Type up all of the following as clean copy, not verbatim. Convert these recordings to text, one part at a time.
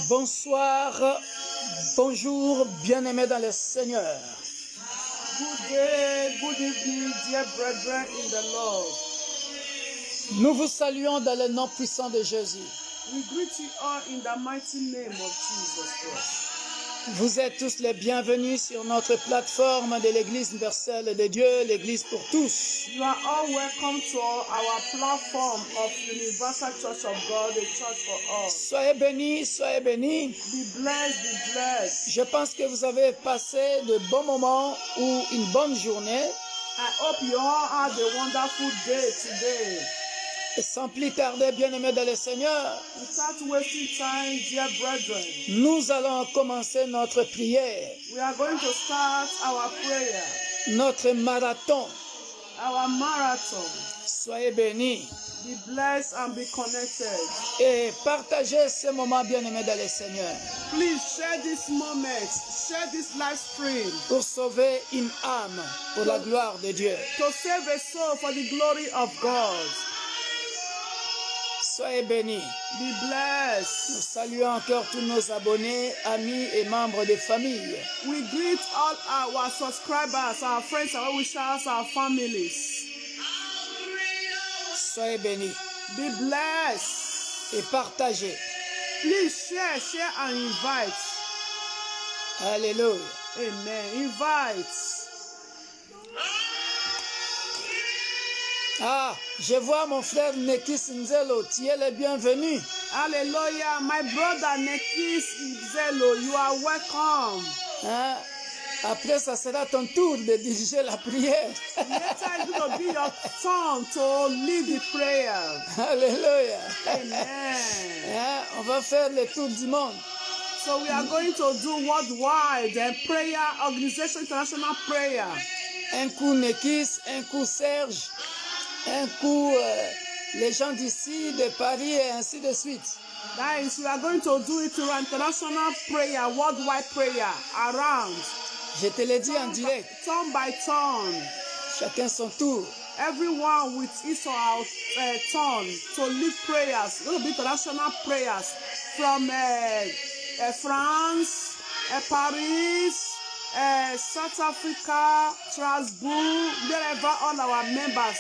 Bonsoir, bonjour, bien-aimés dans le Seigneur. Good day, good evening, dear brethren in the Lord. Nous vous saluons dans le nom puissant de Jésus. We greet you all in the mighty name of Jesus Christ. Vous êtes tous les bienvenus sur notre plateforme de l'Église universelle de Dieu, l'Église pour tous. You are all welcome to our platform of Universal Church of God, the church for all. Soyez bénis, soyez bénis. Be blessed, be blessed. Je pense que vous avez passé de bons moments ou une bonne journée. I hope you all had a wonderful day today. Et sans plus tarder, bien-aimés dans le Seigneur, Without wasting time, dear brethren, nous allons commencer notre prière, we are going to start our prayer, notre marathon. our marathon. Soyez bénis Be blessed and be connected. et partagez ce moment, bien-aimés dans le Seigneur, Please share this moment, share this live stream pour sauver une âme pour la gloire de Dieu. to save a soul for the glory of God. Soyez bénis. Be Nous blessed. saluons encore tous nos abonnés, amis et membres de famille. We greet all our subscribers, our friends, our wishers, our families. Soyez bénis Be blessed. et partagez. Please share and invite. Alléluia. Amen. Invite. Ah, je vois mon frère Nekis Nzelo, tu es le bienvenu. Hallelujah. My brother Nekis Izelo, you are welcome. Hein? Après, ça sera ton tour de diriger la prière. Later it's going to be your turn to lead the prayer. Alléluia. Amen. Hein? On va faire le tour du monde. So we are going to do worldwide prayer, organization, international prayer. Un coup Nekis, un coup Serge, un coup les gens d'ici, de Paris et ainsi de suite. That is, we are going to do it through international prayer, worldwide prayer, around, Je te l'ai dit en direct. turn by turn. Chacun son tour. Everyone with his or her turn to lead prayers. It's going to be international prayers from France, Paris, South Africa, Strasbourg, wherever all our members,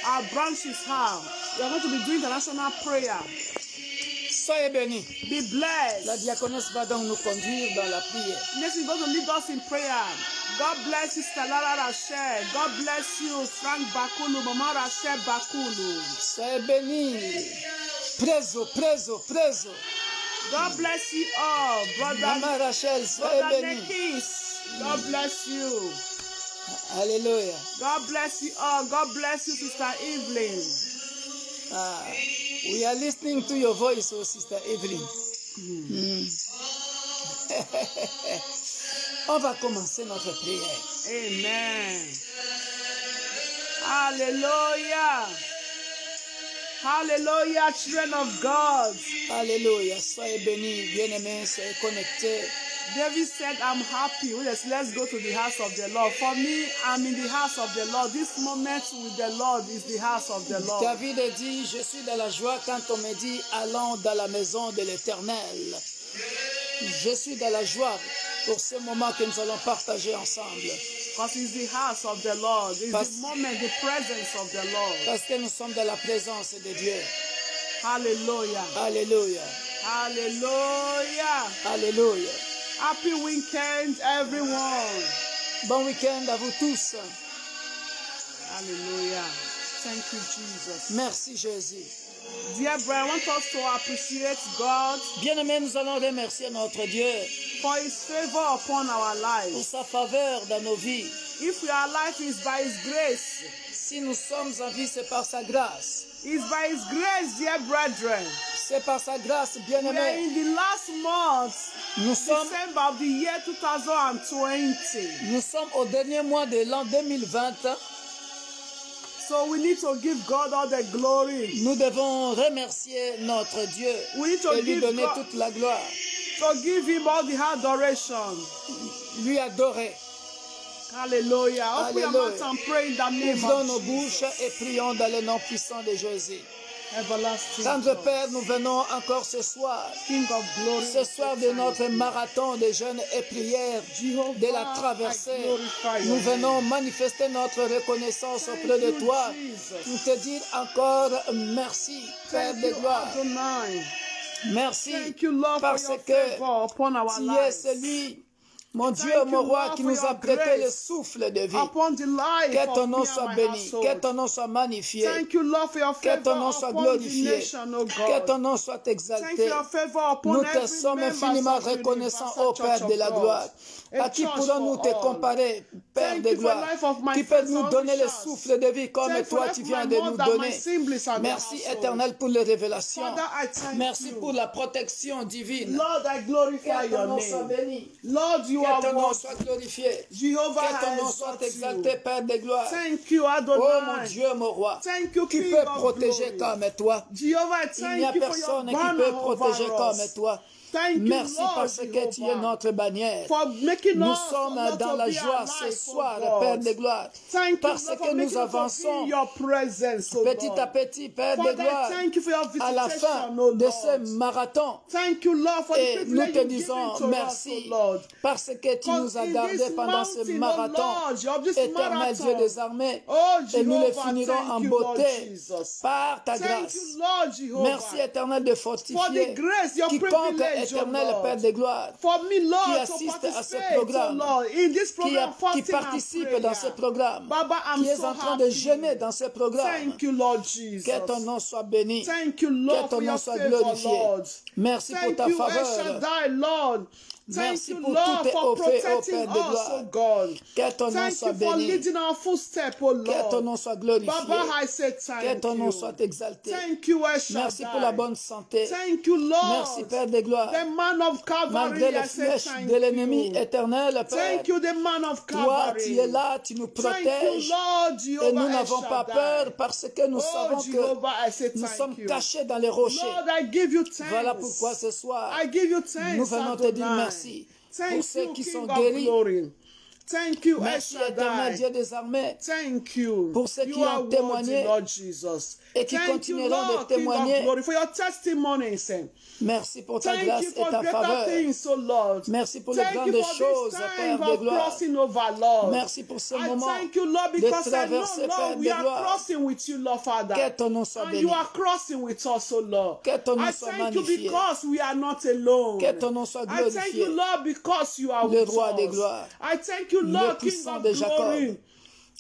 our branches have. We are going to be doing international prayer. Soyez bénis. Be blessed. La diaconesse va donc nous conduire dans la prière. Next, we're going to lead us in prayer. God bless you, Sister Lara Rachel. God bless you, Frank Bakulu, Mama Rachel Bakulu. Soyez bénis. Preso, preso, preso. God bless you all, brother. Maman Rachel, soyez Brother bénis. Nekis. God bless you. Alléluia. God bless you all. God bless you, Sister Evelyn. Ah, we are listening to your voice, oh Sister Evelyn. On va commencer notre prière. Amen. Hallelujah. Hallelujah, children of God. Alléluia. Soyez bénis, bien-aimés, soyez connectés. David said, I'm happy. Yes, let's go to the house of the Lord. For me, I'm in the house of the Lord. This moment with the Lord is the house of the Lord. David a dit, je suis dans la joie quand on me dit, allons dans la maison de l'Éternel. Je suis dans la joie pour ce moment que nous allons partager ensemble. Because it's the house of the Lord. It's the moment, the presence of the Lord. Parce que nous sommes dans la présence de Dieu. Hallelujah. Alléluia. Hallelujah. Alléluia. Happy weekend, everyone. Bon week-end à vous tous. Hallelujah. Thank you, Jesus. Merci Jésus. Dear brother, I want us to appreciate God Bien-aimés, nous allons remercier notre Dieu for His favor upon our pour lives. sa faveur dans nos vies. If we are alive, it's by His grace. Si nous sommes en vie, c'est par sa grâce. It's by His grace, dear brethren. C'est par sa grâce, We are bien-aimés. in the last month, Nous sommes December of the year 2020. au dernier mois de l'an 2020. So we need to give God all the glory. Nous devons remercier notre Dieu We need to et lui give donner God, toute la gloire. to give Him all the adoration. Lui adorer. Hallelujah. Open your Alléluia. mouth and pray in the name Ouvrons of nos Jesus. bouches et prions dans le nom puissant de Jésus. everlasting Tendre God, Père, nous venons encore ce soir. King of glory, Ce soir de notre marathon de jeûne et prière, Jehovah, de la I traversée, glorify nous your venons name. manifester notre reconnaissance Thank auprès de you, toi. Jesus. Nous te dire encore merci, Père Thank de you, gloire. Adonai. Merci Thank you, Lord, for parce your que favor upon our tu es lives. celui, mon Dieu, Thank mon you, roi, Lord, qui for nous a your prêté le grace souffle de vie. upon the life Que ton of nom me soit and my béni, que household. ton nom soit magnifié, Thank you, Lord, for your que ton favor nom soit upon the glorifié, nation, oh que God. ton nom soit Thank you exalté. for your favor upon Nous te every sommes member infiniment of reconnaissants, Universal ô Père Church de of la God. gloire. A À qui church pourrons-nous for te all. comparer, Père Thank de you for gloire, life of my qui peut friends nous and donner le wishes. souffle de vie comme Thank you for toi life tu of viens my de nous mother, my donner. siblings and their Merci household. Éternel pour les révélations. Father, I thank Merci you. pour la protection divine. Lord, I glorify Que ton your nom soit name. béni. Lord, you Que are ton nom worthy. soit glorifié. Jehovah, Que ton I nom soit exalt exalté, you. Père de gloire. Thank you, Oh mon Adonai. Dieu, mon roi. Thank you, Qui King peut of protéger glory. comme toi? Jehovah, I Il n'y a thank you for your personne qui banner peut protéger over comme us. toi. Thank you, Merci Lord parce que tu es Jehovah, notre bannière. for making Nous us sommes not dans to la be joie ce alive, soir, oh Père God. de gloire. Thank you, Parce Lord, que for nous making us to avançons be your presence, oh petit à God. petit, Père de Father, gloire, thank you for your à la visitation, fin oh de ce Lord. marathon. Thank you, Lord, for the Et nous privilege te you've disons given to us, merci oh Lord. parce que tu nous as In gardés this pendant ce mountain, marathon. oh Lord, of this Éternel Dieu marathon. des armées, Oh, et nous le Jehovah, finirons en thank you, Lord beauté Jesus. par ta Thank grâce. you, Lord Jehovah. Merci éternel de For the fortifier grace, your quiconque privilege, oh éternel Lord. Père de gloire For me, qui Lord, to assiste à ce participate, programme, oh Lord, in this program, qui fasting and participe dans ce prayer. programme, Baba, I'm qui est so en train de happy. jeûner dans ce programme. Thank you, Lord Jesus. Que ton nom soit béni. Thank you, Que Lord, ton for nom your soit favor, glorifié. Lord. Merci pour Thank ta you, El faveur. Shaddai, Lord. Thank Merci you, pour Lord, tout tes for hauts faits, ô protecting Père de us, gloire. oh God. Que ton nom Thank soit you for béni. leading our footsteps, oh Que ton Lord. nom soit glorifié. Baba, I say Que thank ton nom you. soit exalté. Thank you, El Shaddai. Merci pour la bonne santé. Thank you, Lord. Merci Père de gloire. The man of Calvary, Malgré les I say flèches thank de l'ennemi you. éternel, Père, Thank you, the man of toi Calvary. tu es là, tu nous Thank you, protèges. Lord Jehovah, Et nous El n'avons pas Shaddai. peur parce que nous Oh, savons que Jehovah, I say nous thank sommes you. cachés dans les rochers. Lord, I give you thanks. Voilà pourquoi ce soir, I give you thanks, nous venons te dire Adonai. merci Thank pour ceux you, qui King sont of guéris. glory. Thank you, El Merci éternel Shaddai. Dieu des armées Thank you. pour ceux You qui are ont témoigné worthy, Lord Jesus. et qui Thank you, continueront Lord, de King of témoigner. glory, for your testimonies. Merci pour ta Thank grâce you et for ta greater faveur. things, oh Lord. Merci pour les Thank you grandes for choses, this Père time de of gloire. crossing over, Lord. Merci pour ce I moment thank you, Lord, de because I know, traverser, Père Lord, we de are gloire. crossing with you, Lord, Father. Que ton nom soit And béni. you are crossing with us, oh Lord. Que ton nom I soit thank you magnifié. because we are not alone. Que ton nom soit I thank glorifié. you, Lord, because you are Le with roi des us. gloires. I thank you, Le Lord, King puissant of de Jacob. glory,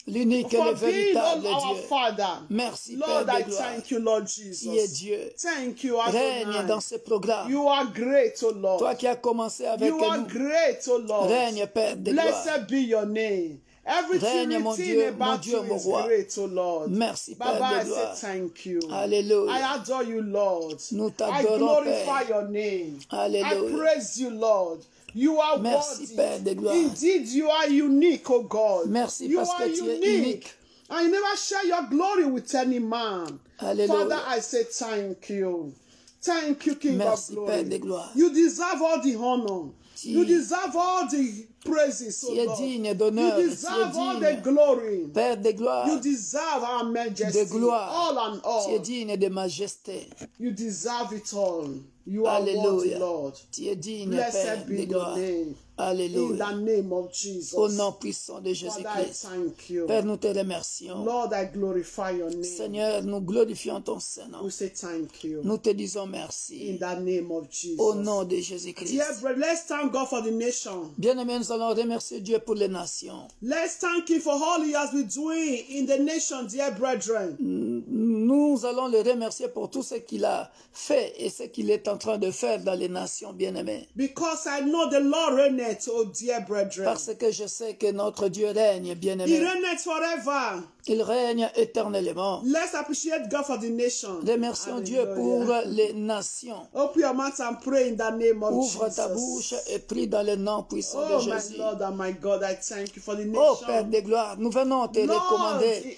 L'unique et for le being véritable our Dieu. Father. Merci, Lord, Père I de gloire. thank you, Lord Qui est Jesus. Dieu. Thank you, Règne Adonai. dans ce programme. You are great, oh Lord. Toi qui as commencé avec You are nous. great, oh Lord. Règne, Père de gloire. Blessed be your name. Everything Règne, mon written Dieu, about mon Dieu, you mon is roi. great, oh Lord. Merci, Père Baba, de I say gloire. thank you. Alléluia. I adore you, Lord. Nous I t'adorons, glorify Père. your name. Alléluia. I praise you, Lord. You are Merci, worthy. Père de gloire. Indeed, you are unique, oh God. Merci you parce are que tu es unique. unique. And you never share your glory with any man. Alléluia. Father, I say thank you. Thank you, King Merci, of Père glory. de gloire. You deserve all the honor. You deserve all the praises, oh Tu es Lord. digne d'honneur. You Tu es deserve all the digne, glory. Père de gloire, You deserve our majesty, de gloire. all and Tu es all. digne de majesté. You deserve it all. You are worthy, Alléluia. Lord. Tu es digne, Blessed Père be de your gloire. name. In Alléluia. the name of Jesus. Au nom puissant de Father, I Jésus-Christ. thank you. Père, nous te remercions. Lord, I glorify your name. Seigneur, nous glorifions ton Saint-Nom. We say thank you. Nous te disons In merci. the name of Jesus. Au nom de Jésus-Christ. Dear brethren, let's thank God for the nation. Bien-aimés, nous allons remercier Dieu pour les nations. Let's thank Him for all He has been doing in the nation, dear brethren. Nous allons le remercier pour tout ce qu'il a fait et ce qu'il est en train de faire dans les nations, bien-aimés. Because I know the Lord reigneth, oh dear brethren. Parce que je sais que notre Dieu règne, He bien-aimé. reigneth forever. Il règne éternellement. Let's appreciate God for the nation. Remercions Dieu pour les nations. Open your mouth and pray in the name of Ouvre Jesus. ta bouche et prie dans le nom puissant Oh de my Jésus. Lord and my God, I thank you for the Oh nation. Père de gloire, nous venons te Lord, recommander,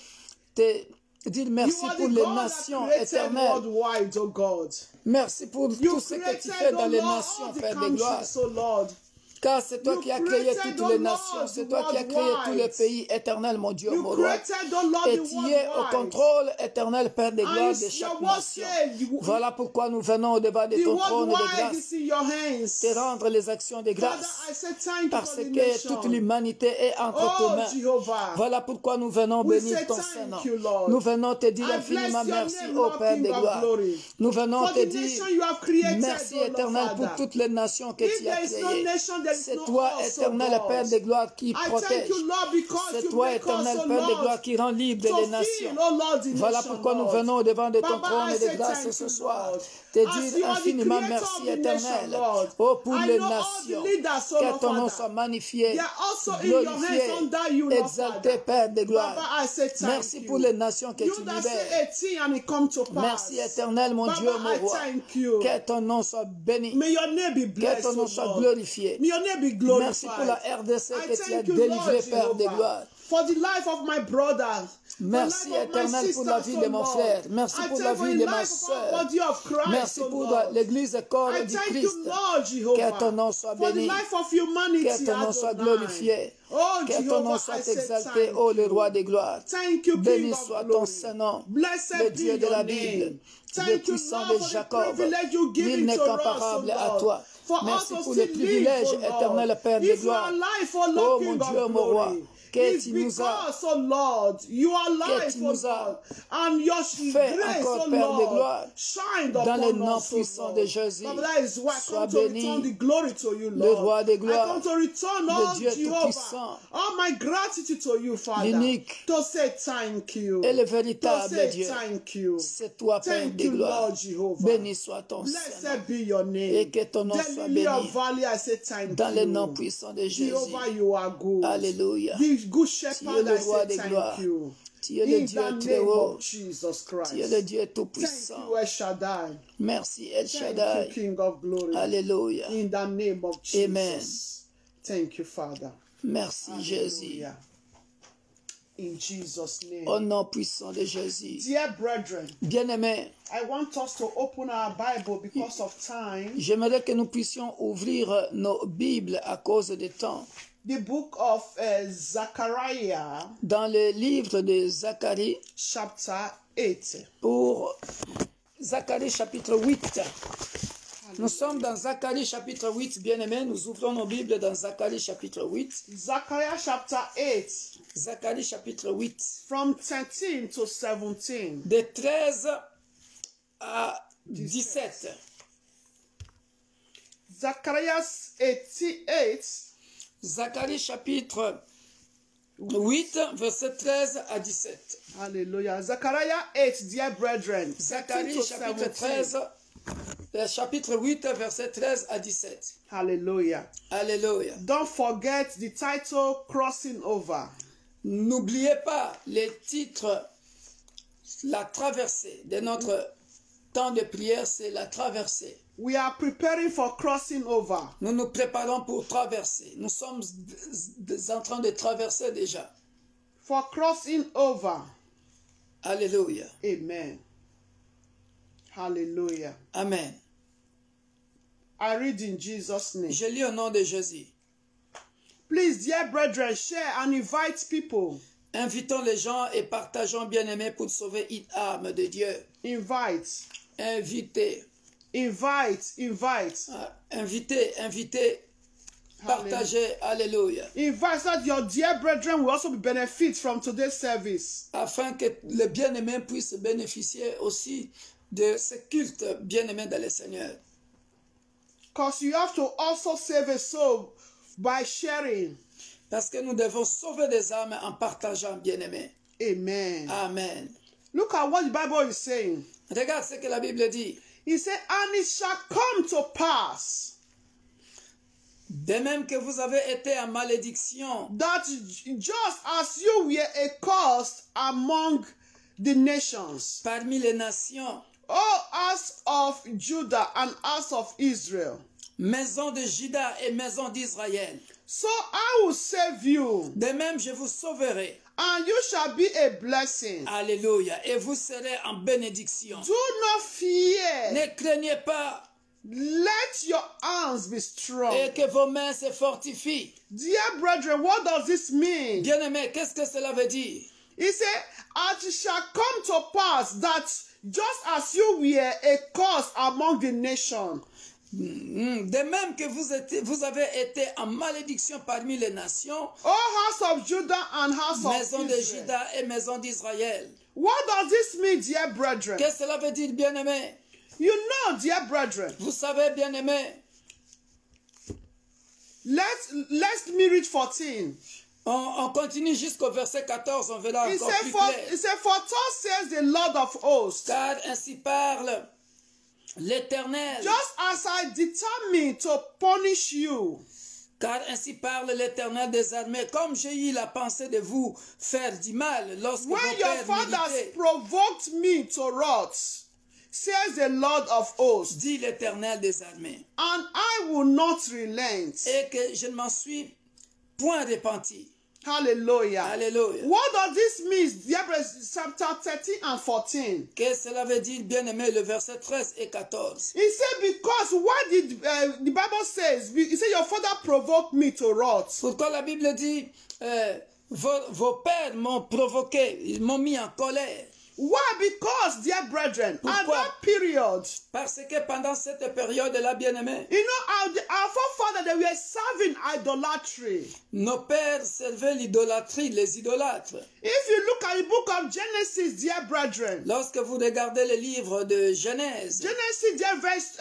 te dire merci you are pour the les God that nations created éternelles. worldwide, oh God. Merci pour You tout ce que tu created, fais oh dans les Lord, nations, all the Père de gloire. countries, oh Lord. Car c'est toi You qui as créé created, toutes oh les Lord, nations. C'est the toi qui as créé tous les worldwide. pays, éternel, mon Dieu, You mon roi. created, oh Lord, Et the tu es au worldwide. contrôle, éternel Père des gloires, And de your chaque word nation. said, Voilà pourquoi nous venons au devant de the ton trône de worldwide grâce, is in your hands. te rendre les actions de Father, grâce, I say thank you parce for the que nation. toute l'humanité est entre tes Oh, mains. Jehovah. Voilà pourquoi nous venons We bénir say ton thank Saint-Nom. you, Lord. Nous venons te dire I infiniment bless your merci, name, ô Lord, Père King des of gloires. glory. Nous venons For te the dire nation you have created, merci, oh Lord, éternel, pour Father. toutes les nations que If tu as there is no créées. nation, there is C'est no toi, us, oh éternel God. Père des gloires, qui I thank protège. you, Lord, because C'est you toi, make us, éternel oh Père des Lord, gloires, qui rend libre to les feel, nations. oh Lord, the Voilà nation, pourquoi nous Lord. venons au devant de ton Baba, trône I de say grâce thank ce you, soir. Lord. Te As dire you are the infiniment creator merci, of the nation, éternel. Lord. Oh, pour I les know all the nations. leaders, oh Que Lord, ton nom Father. soit magnifié, They are also in your hands glorifié, under you, Lord, exalté, Father. Père des gloires. Baba, I say thank Merci you. pour les nations que You tu that libères. say a thing and it come to pass. Merci, éternel, mon Baba, Dieu, mon I roi. thank you. Que ton nom soit béni. May your name be Que blessed, ton nom oh soit Lord. glorifié. May your name be glorified. Merci pour la RDC I que tu as thank you, délivrée, Lord Père des Jehovah, gloires. for the life of my brothers. Merci, the life of my éternel, pour la sisters, vie oh de mon Lord. frère. Merci I pour thank la you for vie the de ma life of our sœur. body of Christ, Merci oh pour Lord. l'église corps I du thank Christ. you, Lord Jehovah, Que ton nom soit for the béni. life of humanity, Que ton nom soit Adonai. glorifié. Oh, Que ton Jehovah, nom I soit say exalté, thank ô le you. roi des gloires. Thank you, King Béni of soit ton glory. Saint-Nom, Blessed le be Dieu de your la name. Bible, le Thank you, puissant Lord, de for the Jacob. privilege you give Nul it n'est to us, comparable oh à Lord. toi. For Merci us to pour le still privilège, live, oh éternel Lord. Père des If you gloires. are alive, oh Oh Lord, mon King Dieu, of mon roi, glory, que it's tu nous as because, oh Lord, you are alive, tu oh nous as Lord, and your fait grace, encore, oh Père de Lord, gloire, shined dans le upon nom us, oh puissant Lord. de Jésus. But that is why I Sois come to béni, return the glory to you, le Lord. roi des I gloires, come to return le all Dieu Jehovah, tout-puissant, all my gratitude to you, Father, l'unique to say thank you, et le to véritable say Dieu. thank you. C'est toi, Père Thank des you, gloires. Lord Jehovah. Béni soit ton Saint-Nom. Blessed be your name. Et que ton nom The soit lily béni. of valley, I say thank Dans you. le nom puissant de Jésus. Jehovah, you are good. Alléluia. The good Tu es shepherd, le I roi say des thank gloires. you. Tu es le In Dieu the très name haut. of Jesus Christ. Tu es le Dieu Thank tout-puissant. you, El Shaddai. Merci, El Thank you, Shaddai. King of glory. Alléluia. In the name of Jesus. Amen. Thank you, Father. Merci, Jésus. Hallelujah. In Jesus' name. Au nom puissant de Jésus. Dear brethren, Bien-aimés, I want us to open our Bible because of time. j'aimerais que nous puissions ouvrir nos Bibles à cause du temps. The book of Zechariah, Dans le livre de Zacharie, chapter 8. pour Zacharie chapitre 8. Nous sommes dans Zacharie chapitre 8, bien-aimés. Nous ouvrons nos Bibles dans Zacharie chapitre 8. Zechariah chapter 8, Zacharie chapitre 8. from 13 to 17. De 13 à 17. Zechariah 88, Zacharie chapitre 8, verset 13 à 17. hallelujah. Zechariah 8, dear brethren, 13 Zacharie to chapitre 17. 13, chapitre 8, verset 13 à 17. Hallelujah. Alléluia. Don't forget the title, Crossing Over. N'oubliez pas les titres, la traversée de notre temps de prière, c'est la traversée. We are preparing for crossing over. Nous nous préparons pour traverser. Nous sommes en train de traverser déjà. For crossing over. Alléluia. Amen. Hallelujah. Amen. I read in Jesus' name. Je lis au nom de Jésus. Please, dear brethren, share and invite people. Invitons les gens et partageons, bien-aimés, pour sauver une âme de Dieu. Invite. Invitez. Invite. Invite. Invitez. Partagez. Alléluia. Invite so that your dear brethren will also benefit from today's service. Afin que les bien-aimés puissent bénéficier aussi de ce culte bien-aimé dans le Seigneur. Because you have to also save a soul by sharing. Parce que nous devons sauver des âmes en partageant, bien-aimés. Amen. Amen. Look at what the Bible is saying. Regarde ce que la Bible dit. He said, and it shall come to pass De même que vous avez été en malédiction, that just as you were a curse among the nations, parmi les nations, O house of Judah and house of Israel, maison de Juda et maison d'Israël, so I will save you, de même je vous sauverai. and you shall be a blessing. Alléluia. Et vous serez en bénédiction. Do not fear, Ne craignez pas. Let your hands be strong. et que vos mains se fortifient. Dear brethren, what does this mean? Bien-aimés, qu'est-ce que cela veut dire? He said, and it shall come to pass that just as you were a curse among the nations, De même que vous avez été en malédiction parmi les nations, O house of Judah and house maison of de Israel. Juda et maison d'Israël. What does this mean, dear brethren? Qu'est-ce que cela veut dire, bien-aimés? You know, dear brethren, Vous savez, bien-aimés, let me read 14. on continue jusqu'au verset 14, on verra He encore said, plus for clair. thus says the Lord of hosts, Car ainsi parle l'Éternel. just as I determined to punish you, Car ainsi parle l'Éternel des armées, comme j'ai eu la pensée de vous faire du mal lorsque when vos your pères fathers militaient, provoked me to wrath, says the Lord of hosts, dit l'Éternel des armées, and I will not relent. et que je ne m'en suis point repenti. Hallelujah. Alléluia. What does this mean, dear brethren? Chapter 13 and 14. Qu'est-ce que cela veut dire, bien-aimé, le verset 13 et 14? He said, because what did the Bible says? He said, your father provoked me to wrath. Pourquoi la Bible dit, vos pères m'ont provoqué, ils m'ont mis en colère? Why? Because, dear brethren, at Pourquoi? that period, Parce que pendant cette période-là, bien-aimé, you know, our forefathers, they were serving idolatry. nos pères servaient l'idolâtrie, les idolâtres. If you look at the book of Genesis, dear brethren, Lorsque vous regardez le livre de Genèse, Genesis, dear verse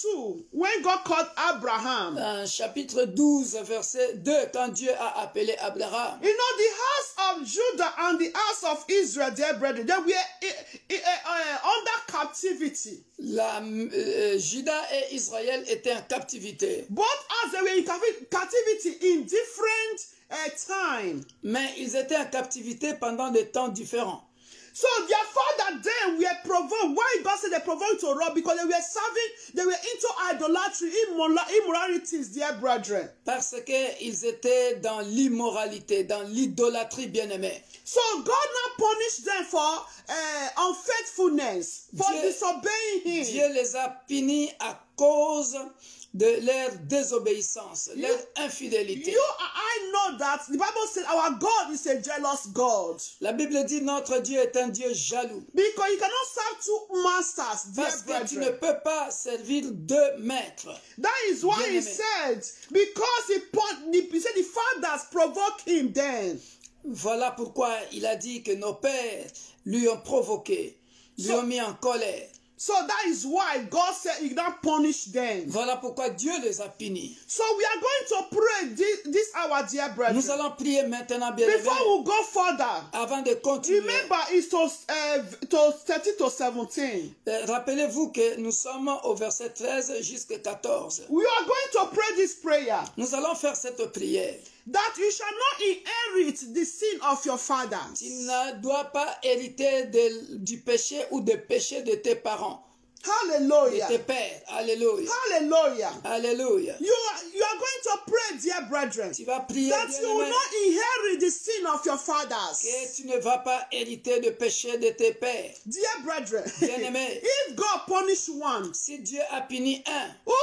2, when God called Abraham, en chapitre 12, verset 2, quand Dieu a appelé Abraham, you know, the house of Judah and the house of Israel, dear brethren, they were under captivity. Juda et Israël étaient en captivité. Both as they were in captivity in different time. Mais ils étaient en captivité pendant des temps différents. So their father then were provoked. Why God said they provoked to rob? Because they were into idolatry, immoralities, dear brethren. Parce qu'ils étaient dans l'immoralité, dans l'idolâtrie, bien-aimés. So God now punished them for unfaithfulness, for disobeying Him. Dieu les a punis à cause de leur désobéissance, leur infidélité. I know that the Bible said our God is a jealous God. La Bible dit notre Dieu est un Dieu jaloux. Because you cannot serve two masters, dear Parce que tu ne brethren. peux pas servir deux maîtres. That is why He Bien-aimé. said, because he said the fathers provoked Him then. Voilà pourquoi il a dit que nos pères lui ont provoqué, lui ont mis en colère. So that is why God said He not punish them. Voilà pourquoi Dieu les a punis. So we are going to pray this hour, dear brethren. Nous allons prier maintenant, bien-aimés, Before we go further, avant de continuer. remember it's to 13 to 17. Rappelez-vous que nous sommes au verset 13 jusqu'à 14. We are going to pray this prayer. Nous allons faire cette prière. That you shall not inherit the sin of your fathers. Tu ne dois pas hériter du péché ou des péchés de tes parents, de Hallelujah. tes pères. Alléluia. Hallelujah. Alléluia. You are going to pray, dear brethren, Tu vas prier, that you will bien-aimé, not inherit the sin of your fathers. que tu ne vas pas hériter de péché de tes pères. Dear brethren, Bien-aimé. if God punish one, Si Dieu a puni un, who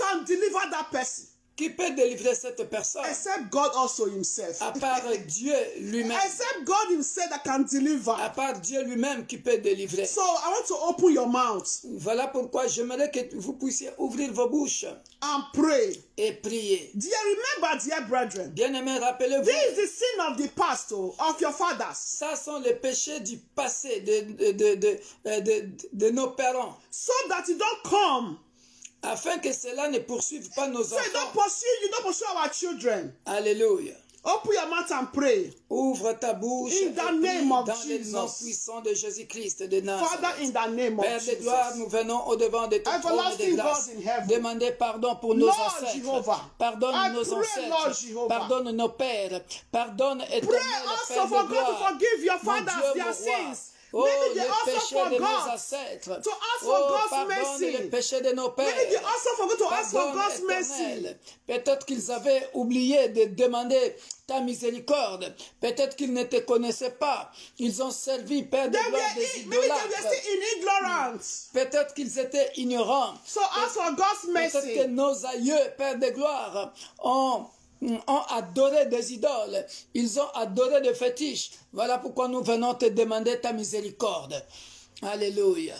can deliver that person? qui peut délivrer cette personne? Except God also Himself. À part Dieu lui-même. Except God Himself that can deliver. À part Dieu lui-même qui peut délivrer. So I want to open your mouth Voilà pourquoi j'aimerais que vous puissiez ouvrir vos bouches and pray. et prier. Remember, dear brethren, Bien-aimés, rappelez-vous, this is the sin of the past, of your fathers. ça sont les péchés du passé de nos parents, So that it don't come. afin que cela ne poursuive pas nos So you don't enfants. pursue our children. Alléluia. Open your mouth and pray. Ouvre ta bouche In et the prie name of dans le nom Jesus. puissant de Jésus-Christ de Father, Nazareth. in the name of Père de gloire, Jesus. nous venons au-devant de ton trône de Everlasting grâce. God in heaven. Demandez pardon pour nos Lord ancêtres. Jehovah. Pardonne I nos pray, Lord ancêtres. Jehovah. Pardonne nos pères. Pardonne Pray éternel also Père for de God to gloire. forgive your Mon fathers Dieu, their mon roi. sins. Oh, Maybe they les also péchés de nos forgot ancêtres. to ask for Oh, God's pardonne mercy. les péchés de nos pères. Maybe they also forgot to ask for Pardonne, God's mercy. Éternel. Peut-être qu'ils avaient oublié de demander ta miséricorde. Peut-être qu'ils ne te connaissaient pas. Ils ont servi, Père de They gloire, were des maybe they were idolâtres. still in ignorance. Peut-être qu'ils étaient ignorants. So ask for God's Peut-être que mercy. nos aïeux, Père de gloire, ont adoré des idoles. Ils ont adoré des fétiches. Voilà pourquoi nous venons te demander ta miséricorde. Alléluia.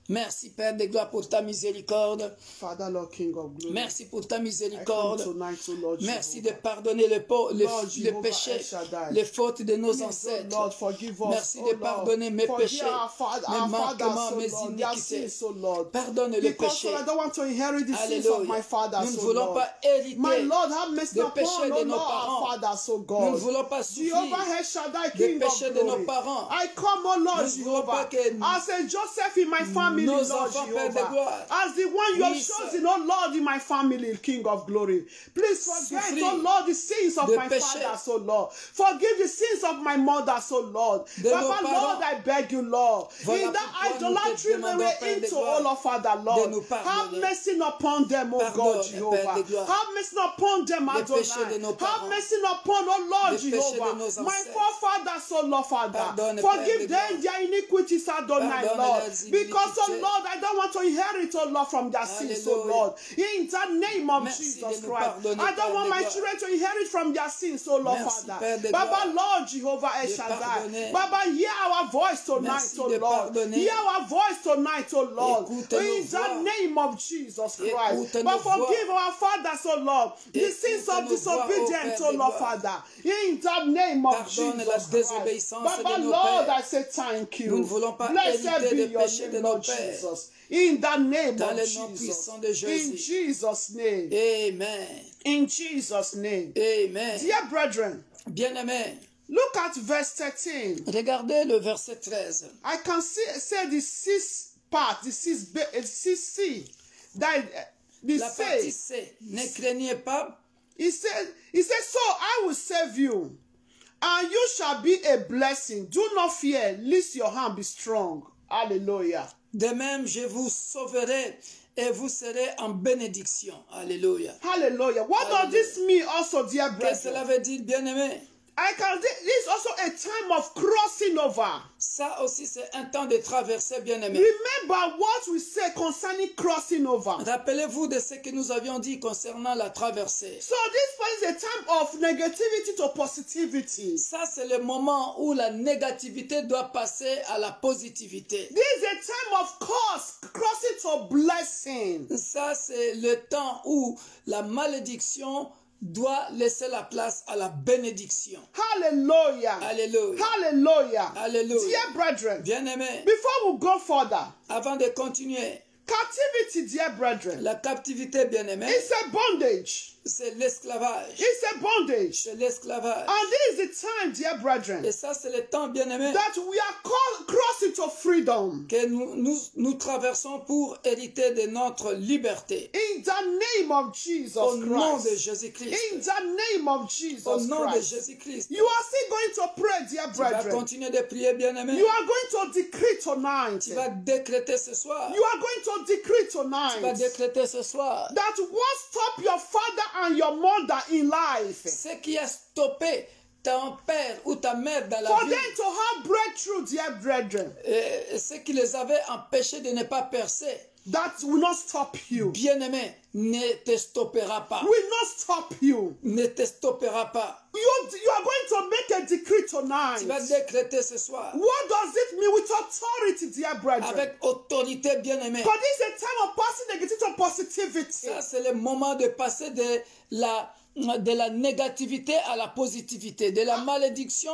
Merci, Père de gloire, pour ta miséricorde. Father, Lord, King of glory. Merci pour ta I come miséricorde. tonight, O Lord Merci Jehovah. de pardonner les Lord les Jehovah péchés, El Shaddai. les fautes de nos Please, oh ancêtres. Lord, forgive us. Merci oh de Lord. pardonner mes Forgive péchés, our mes manquements, fathers, mes oh Lord, their iniquités. sins, oh Lord. Pardonne les Because péchés. I don't want to inherit the sins Alléluia. of my fathers, Nous ne oh voulons Lord. pas hériter My Lord, have mercy des upon, péchés oh de nos Lord, parents. our fathers, oh Nous ne God. voulons pas souffrir Jehovah El Shaddai, des King of péchés de nos glory. parents. I come, oh Lord Nous ne voulons pas Jehovah, que as a Joseph in my family, nos Lord enfants, Père de Jehovah, gloire, as the one you have puissent chosen, oh Lord, in my family, King of glory. Please forget, souffrir oh Lord, the sins of de my péché. fathers, oh Lord. Forgive the sins of my mothers, oh Lord. De nos Papa, parents. Lord, I beg you, Lord. Voilà In that pourquoi nous te idolatry they demandons, were Père de into, gloire, oh Lord, Father, de Lord. nous Have pardonner. mercy upon them, oh God, Pardonne, Jehovah. Père de gloire. Have mercy upon them, Les péchés de Adonai. nos Have parents. mercy upon, oh Lord, Les péchés de Jehovah. nos My ancêtres. forefathers, oh Lord, Father. Pardonne, Père Forgive de them gloire. their iniquities, Adonai, Pardonne Lord. leurs Because, oh iniquités. Lord, I don't want to inherit, oh Lord, from their sins, oh Alléluia. Lord. In the name of Merci Jesus de nous Christ. pardonner, I don't Père want de my gloire. children to inherit from their sins, oh Lord, Merci, Father. Père de Baba, gloire. Lord, Jehovah El De Shaddai. pardonner. Baba, hear our voice tonight, Merci oh de Lord. pardonner. Hear our voice tonight, oh Lord. Écoute In nos the voix. name of Jesus Christ. Écoute But nos forgive our fathers, oh Lord, the Écoute sins of nos voix, disobedience, Père oh de Lord, gloire. Father. In the name of Pardonne Jesus la Christ. désobéissance Baba, de nos Lord, pères. I say thank you. Nous ne voulons pas Blessed hériter be des your péchés de name, nos Lord pères. Jesus. In the name Dans of le nom Jesus. puissant de In Jésus. Jesus' name. Amen. In Jesus' name. Amen. Dear brethren, Bien-aimés, look at verse 13. regardez le verset 13. I can say the sixth part, the sixth C. That the La partie say. C. Ne craignez pas. He said, so I will save you, and you shall be a blessing. Do not fear, lest your hand be strong. Hallelujah. De même, je vous sauverai et vous serez en bénédiction. Alléluia. Hallelujah. What Hallelujah. does this mean also, dear Qu'est-ce que brethren? cela veut dire, bien-aimés? This is also a time of crossing over. Ça aussi, c'est un temps de traversée, bien-aimés. Remember what we say concerning crossing over. Rappelez-vous de ce que nous avions dit concernant la traversée. So this is a time of negativity to positivity. Ça, c'est le moment où la négativité doit passer à la positivité. This is a time of crossing to blessing. Ça, c'est le temps où la malédiction doit laisser la place à la bénédiction. Hallelujah. Alléluia. Hallelujah. Alléluia. Dear brethren, Bien-aimés, before we go further, avant de continuer, captivity, dear brethren, la captivité, bien-aimés, it's a bondage. c'est l'esclavage. It's a bondage. C'est l'esclavage. And this is the time, dear brethren, Et ça, c'est le temps, bien-aimés, that we are crossing to freedom. que nous traversons pour hériter de notre liberté. In the name of Jesus Au nom de Christ. Jésus-Christ. In the name of Jesus Au nom de Christ. Jésus-Christ. You are still going to pray, dear Tu vas brethren. continuer de prier, bien-aimé. You are going to decree tonight. Tu vas décréter ce soir. You are going to decree Tu vas tonight décréter ce soir. that what stop your father and your mother in life Ce qui a stoppé ton père ou ta mère dans la for vie, them to have breakthrough, dear brethren, ce qui les avait empêchés de ne pas percer, that will not stop you. bien-aimé, ne te stoppera pas. Will not stop you. Ne te stoppera pas. You are going to make a decree tonight. Tu vas décréter ce soir. What does it mean with authority, dear brethren? Avec autorité, bien-aimé. Because this is a time of passing negativity to positivity. Ça, c'est le moment de passer de la négativité à la positivité, de la malédiction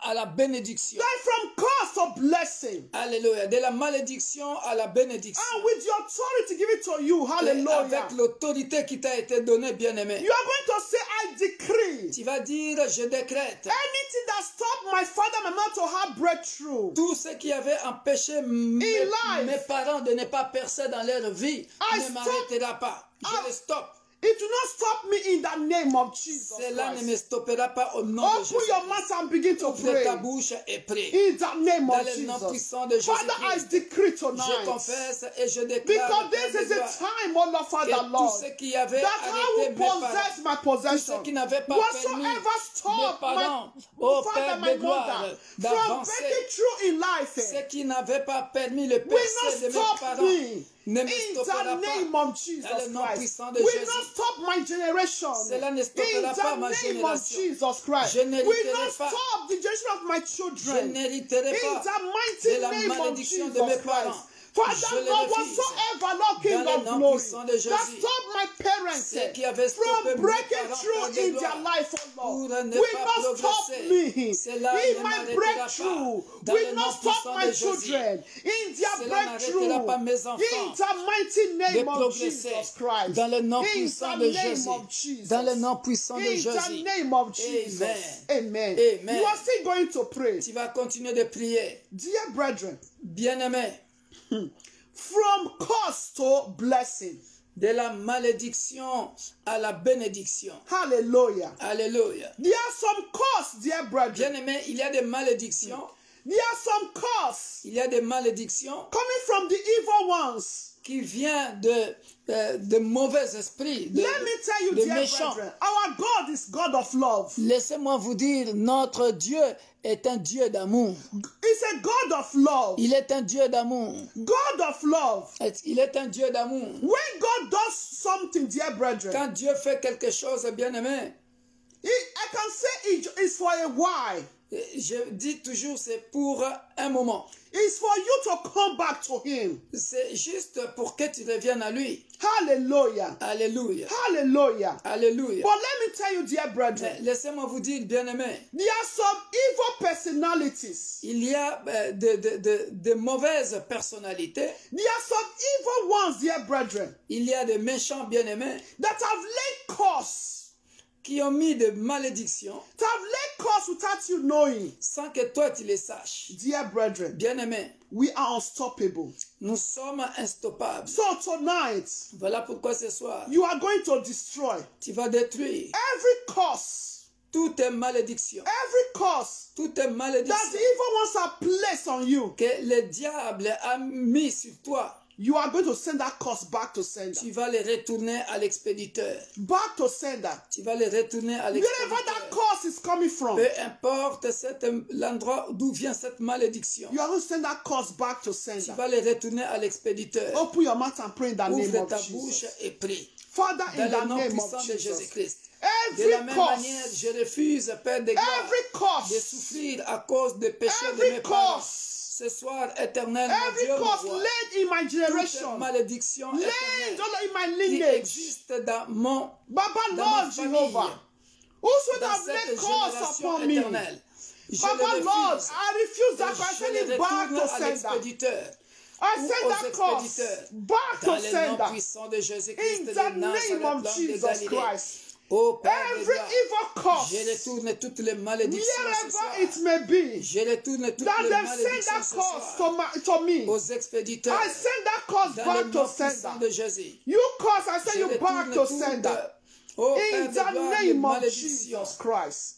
à la bénédiction. Like from curse to blessing. Alléluia. De la malédiction à la bénédiction. And with the authority given to you, Et hallelujah. avec l'autorité qui t'a été donnée, bien-aimé. You are going to say, I decree. Tu vas dire, je décrète. Anything that stopped my father and my mother to have breakthrough. Tout ce qui avait empêché mes parents de ne pas percer dans leur vie I ne stop. m'arrêtera pas. Je le stoppe. It will not stop me in the name of Jesus Cela ne Christ. me stoppera pas au nom de Open Jésus. your mouth and begin to Ouvre ta pray. bouche et prie. In the name Dans of le nom Jesus. puissant de Father, I Jésus-Christ, decree je tonight. confesse et je déclare Because Père this de is a gloire, time, oh Lord, Father, que tous Lord, ceux qui avaient that I arrêté will mes parents, possess my tous ceux possession. qui n'avaient pas permis Whatsoever mes stop parents, my ô father, Père my de gloire, mother, from d'avancer, breaking through in life, ceux qui n'avaient pas permis le will percé de not mes stop parents, me. ne In me the stoppera name pas. of Jesus Dans le nom Christ, puissant de will Jésus. not stop my generation. Cela ne In stoppera pas ma the name of génération. Jesus Christ, Je n'hériterai will not pas. stop the generation of my Je children. n'hériterai In pas the mighty de la name of malédiction Jesus de mes Christ. parents. Je Father le God, refuse. whatsoever, Lord King Dans le of nom glory, puissant de that Jésus. stop my parents Ceux qui avaient stoppé from mes breaking parents, through Père de in gloire, their life, oh pour Lord, ne will pas not stop progresser. me Cela in ne my m'arrêtera breakthrough, pas. Dans will le not nom stop puissant my de Jésus. children in their Cela n'arrêtera pas breakthrough. mes enfants In the mighty de name of progresser. Jesus Christ. Dans le nom In puissant the de name Jésus. of Jesus. Dans le nom puissant de In the Jésus. name of Jesus. Amen. Amen. Amen. You are still going to pray. Tu vas continuer de prier. Dear brethren, Bien-aimé, from curse to blessing. de la malédiction à la bénédiction. Hallelujah. Alléluia. There are some curse, dear brethren. Bien-aimé, il y a des malédictions. There are some curse Il y a des malédictions coming from the evil ones. qui viennent de mauvais esprits, Let me tell you, de dear méchants. brethren, our God is God of love. Laissez-moi vous dire, notre Dieu est un Dieu d'amour. He's a God of love. Il est un Dieu d'amour. God of love. Il est un Dieu d'amour. When God does something, dear brethren, Quand Dieu fait quelque chose, bien-aimé, I can say it's for a while. je dis toujours, c'est pour un moment. It's for you to come back to Him. C'est juste pour que tu reviennes à lui. Hallelujah. Alléluia. Hallelujah. Alléluia. But let me tell you, dear Mais brethren, laissez-moi vous dire, bien-aimé, there are some evil personalities. il y a de mauvaises personnalités. There are some evil ones, dear brethren, Il y a des méchants bien-aimés that have laid curse. qui ont mis de malédictions That have laid curse without you knowing. sans que toi tu les saches. Dear brethren, Bien-aimés, we are unstoppable. nous sommes instoppables. So tonight, Voilà pourquoi ce soir, you are going to destroy tu vas détruire every curse, toutes tes malédictions. every curse Toutes tes that malédictions the evil ones have placed on you. que le diable a mis sur toi. You are going to send that curse back to sender. Tu vas les retourner à l'expéditeur. Back to sender. Tu vas les retourner à Wherever l'expéditeur. that curse is coming from, Peu importe l'endroit d'où vient cette malédiction. you are going to send that curse back to Tu sender. vas les retourner à l'expéditeur. Open your mouth and pray in the name Ouvre of ta bouche Jesus. et prie. Father, in Dans le the nom name puissant of de Jesus. Jésus-Christ. De Every la même manière, curse, je refuse, Père de gloire, every de curse, souffrir à cause des péchés de every mes parents. curse, Ce soir, éternel, mon every Dieu, mon curse roi, laid in my toute generation, malédiction laid éternelle in my qui lineage. existe dans mon Baba, dans ma Lord famille, Jehovah, whosoever dans have cette laid curse génération upon me, éternelle. Je Baba, le Lord, refuse. I refuse that Et curse. I je send le it back retourne to à sender. l'expéditeur. I Ou send aux that curse expéditeurs. back Dans to le nom sender. puissant de Jésus-Christ In de the Nazareth, name of l'homme de Jesus Galilée. Christ. Ô Père de Every gloire, evil je curse, retourne toutes les malédictions ce soir. wherever it may be, Je retourne toutes that les they've sent malédictions that ce curse soir to me, aux expéditeurs. I send that curse Dans le back nom to puissant sender. de Jésus. You curse, I Je send you back retourne to toutes, sender. ô Père In de gloire, the les name of malédictions Jesus Christ.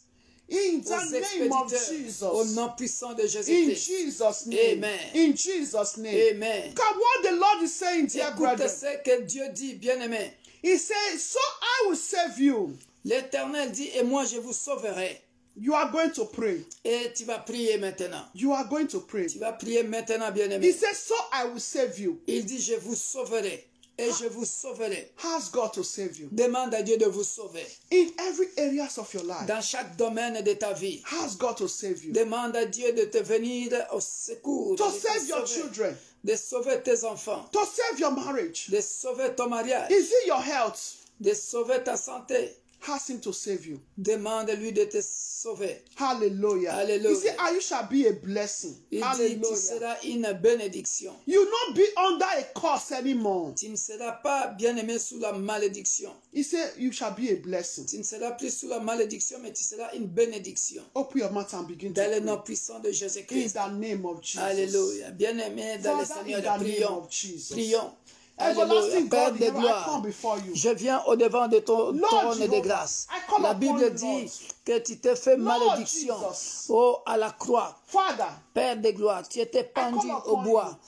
In aux the name of expéditeurs. Au Jesus. nom puissant de In Jésus-Christ. Jesus' name. Amen. In Jesus' name. Amen. God, what the Lord is saying, dear Écoute brethren, ce que Dieu dit, bien-aimé. He says, so I will save you. L'Éternel dit, et moi je vous sauverai. You are going to pray. Et tu vas prier maintenant. You are going to pray. Tu vas prier maintenant, He bien-aimé. says, so I will save you. Il dit, je vous sauverai. Et je vous sauverai. Ask God to save you. Demande à Dieu de vous sauver. In every areas of your life, Dans chaque domaine de ta vie. ask God to save you. Demande à Dieu de te venir au secours. To de te save your sauver. children. De sauver tes enfants. To save your marriage. De sauver ton mariage. Is it your health? De sauver ta santé. Ask Him to save you. Demande-lui de te sauver. Hallelujah. Hallelujah. He said, and you shall be a blessing. Il dit, tu Hallelujah. seras une bénédiction. You will not be under a curse anymore. Tu ne seras pas bien-aimé sous la malédiction. He said, you shall be a blessing. Tu ne seras plus sous la malédiction, mais tu seras une bénédiction. Open your mouth and begin to Dans le pray. nom puissant de In Jésus-Christ. the name of Jesus. Alléluia. Bien-aimé dans le Father, in Seigneur, the name prions. of Jesus. Prions. Everlasting Père God, de I come gloire, before you. je viens au-devant de ton Lord trône de Jehovah, grâce. I call La upon Bible you, dit Lord. que tu t'es fait Lord malédiction Jesus. à la croix. Father, Père de gloire, tu étais pendu call au upon bois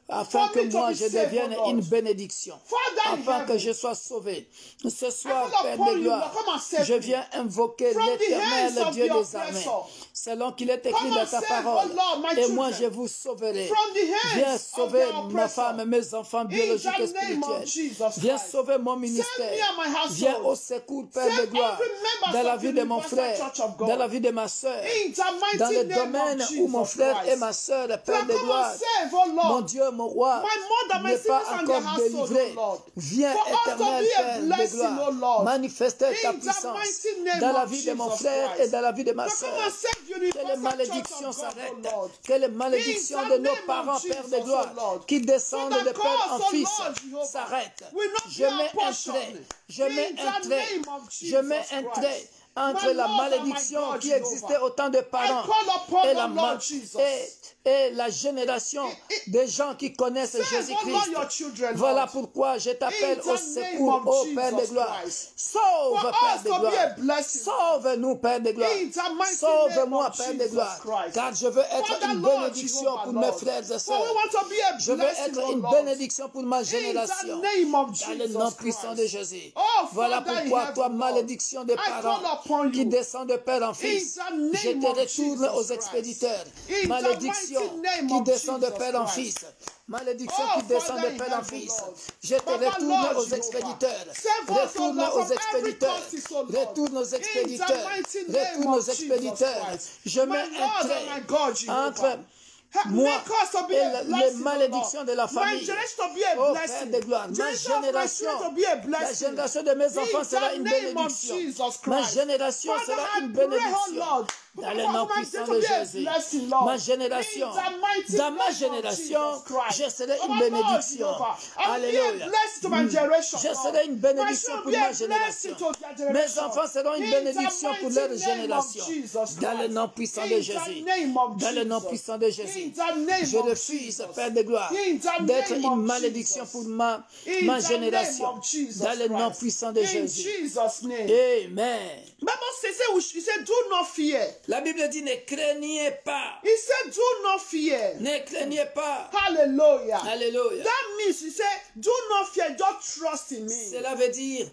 afin For que me to moi be je saved, devienne O Lord. une bénédiction, Father in afin que heaven, je sois sauvé. Ce soir, call Père upon de you, gloire, Lord, come and save je me. viens invoquer From the l'Éternel hands of Dieu the des armées, oppressor. selon qu'il est écrit Come dans and ta save, parole. O Lord, my Et moi, children. je vous sauverai. From the hands Viens of sauver the ma oppressor. femme, mes enfants biologiques et In the name of spirituels. Jesus Viens Christ. sauver mon Save ministère. me and my household. Viens au secours, Père Save de gloire, every member dans la of vie the de mon Universal frère, Church of God. dans la vie de ma soeur, In the mighty dans le name domaine of où mon Jesus frère Christ. et ma soeur, Père Now de come gloire, and save, oh Lord. mon Dieu, mon roi, My mother, my n'est pas siblings and encore their household, délivré. oh Lord. Viens, For us to éternel be a Père de blessing, gloire, oh Lord. manifester ta In the puissance mighty name dans la of vie de mon Jesus frère Christ. et dans la vie de ma So soeur. come and save Que les Universal Church malédictions of God, s'arrêtent. oh Lord. Que les malédictions In de the nos name parents, of Père de Jesus, gloire, oh Lord. qui descendent So that de père en cause, oh fils, Lord Jehovah, s'arrêtent. will not Je be our mets un portion. trait. Je mets In un the trait. name of Je mets Jesus un Christ. trait entre My la Lord and my malédiction God, qui Jehovah. existait au temps de parents I call upon et the la, Lord Jesus. et la génération des gens qui connaissent Save, oh Lord, Jésus-Christ. your children, Voilà Lord. pourquoi je t'appelle In au the name secours, of ô Père de Jesus gloire. Christ. Sauve, For Père us de to be gloire. a blessing. Sauve-nous, Père de gloire. In the mighty Sauve-moi, name of Père de Jesus gloire. Christ. Car je veux être Father, une Lord, bénédiction Jehovah, pour mes Lord. frères et For we sœurs. want to be a Je veux blessing, être oh une Lord. bénédiction pour ma In génération. the name of Dans le Jesus nom puissant de Christ. Jésus. Oh, Voilà Father in pourquoi heaven, toi, Lord, malédiction des I parents call upon qui you. descendent de père en fils, In the name je te of retourne Jesus aux Christ. expéditeurs. In the Malédiction mighty name qui of descend de Jesus père en Christ. fils. Malédiction Oh, qui descend Father de in père en heaven, fils. Lord. Je te Papa, retourne Lord aux Jehovah. expéditeurs. Save us, O Retourne Lord, aux from every expéditeurs. curses, O Lord. Retourne aux In the expéditeurs. mighty name Retourne aux of Jesus expéditeurs. Christ. Je My mets Lord un and my God, trait Jehovah. entre moi Make us to be et a les blessing, O malédictions Lord. de la My famille. generation to be a Oh blessing. Père de gloire, ma Generation of my génération, children to be a la blessing. génération de mes enfants In sera the une name of bénédiction. Jesus Ma Christ. génération Father, sera I une pray, oh bénédiction. Lord, Dans le for nom my puissant generation de to be a Jésus. blessing, Lord. Ma génération, In the mighty dans ma name of génération, Jesus Christ. je serai Oh une my Lord, bénédiction. Jehovah. I will be a Alléluia. blessing to my generation, Je Lord. serai une My bénédiction children pour will be ma a blessing génération. to their Mes generation. enfants seront une In bénédiction the pour mighty leur name génération. of Jesus Dans le Christ. nom puissant In de the Jésus. name of Dans le nom Jesus. puissant de Jésus. In the name Je of refuse, Jesus. Père de gloire, In the d'être name une of malédiction Jesus. pour ma In the génération. name of Jesus Dans le nom Christ. puissant de In Jésus. Jesus' name. Amen. Bible says, he said, do not fear. La Bible dit, ne craignez pas. He said, do not fear. Ne craignez pas. Hallelujah. Alléluia. That means he said, do not fear, just trust in me. Cela veut dire,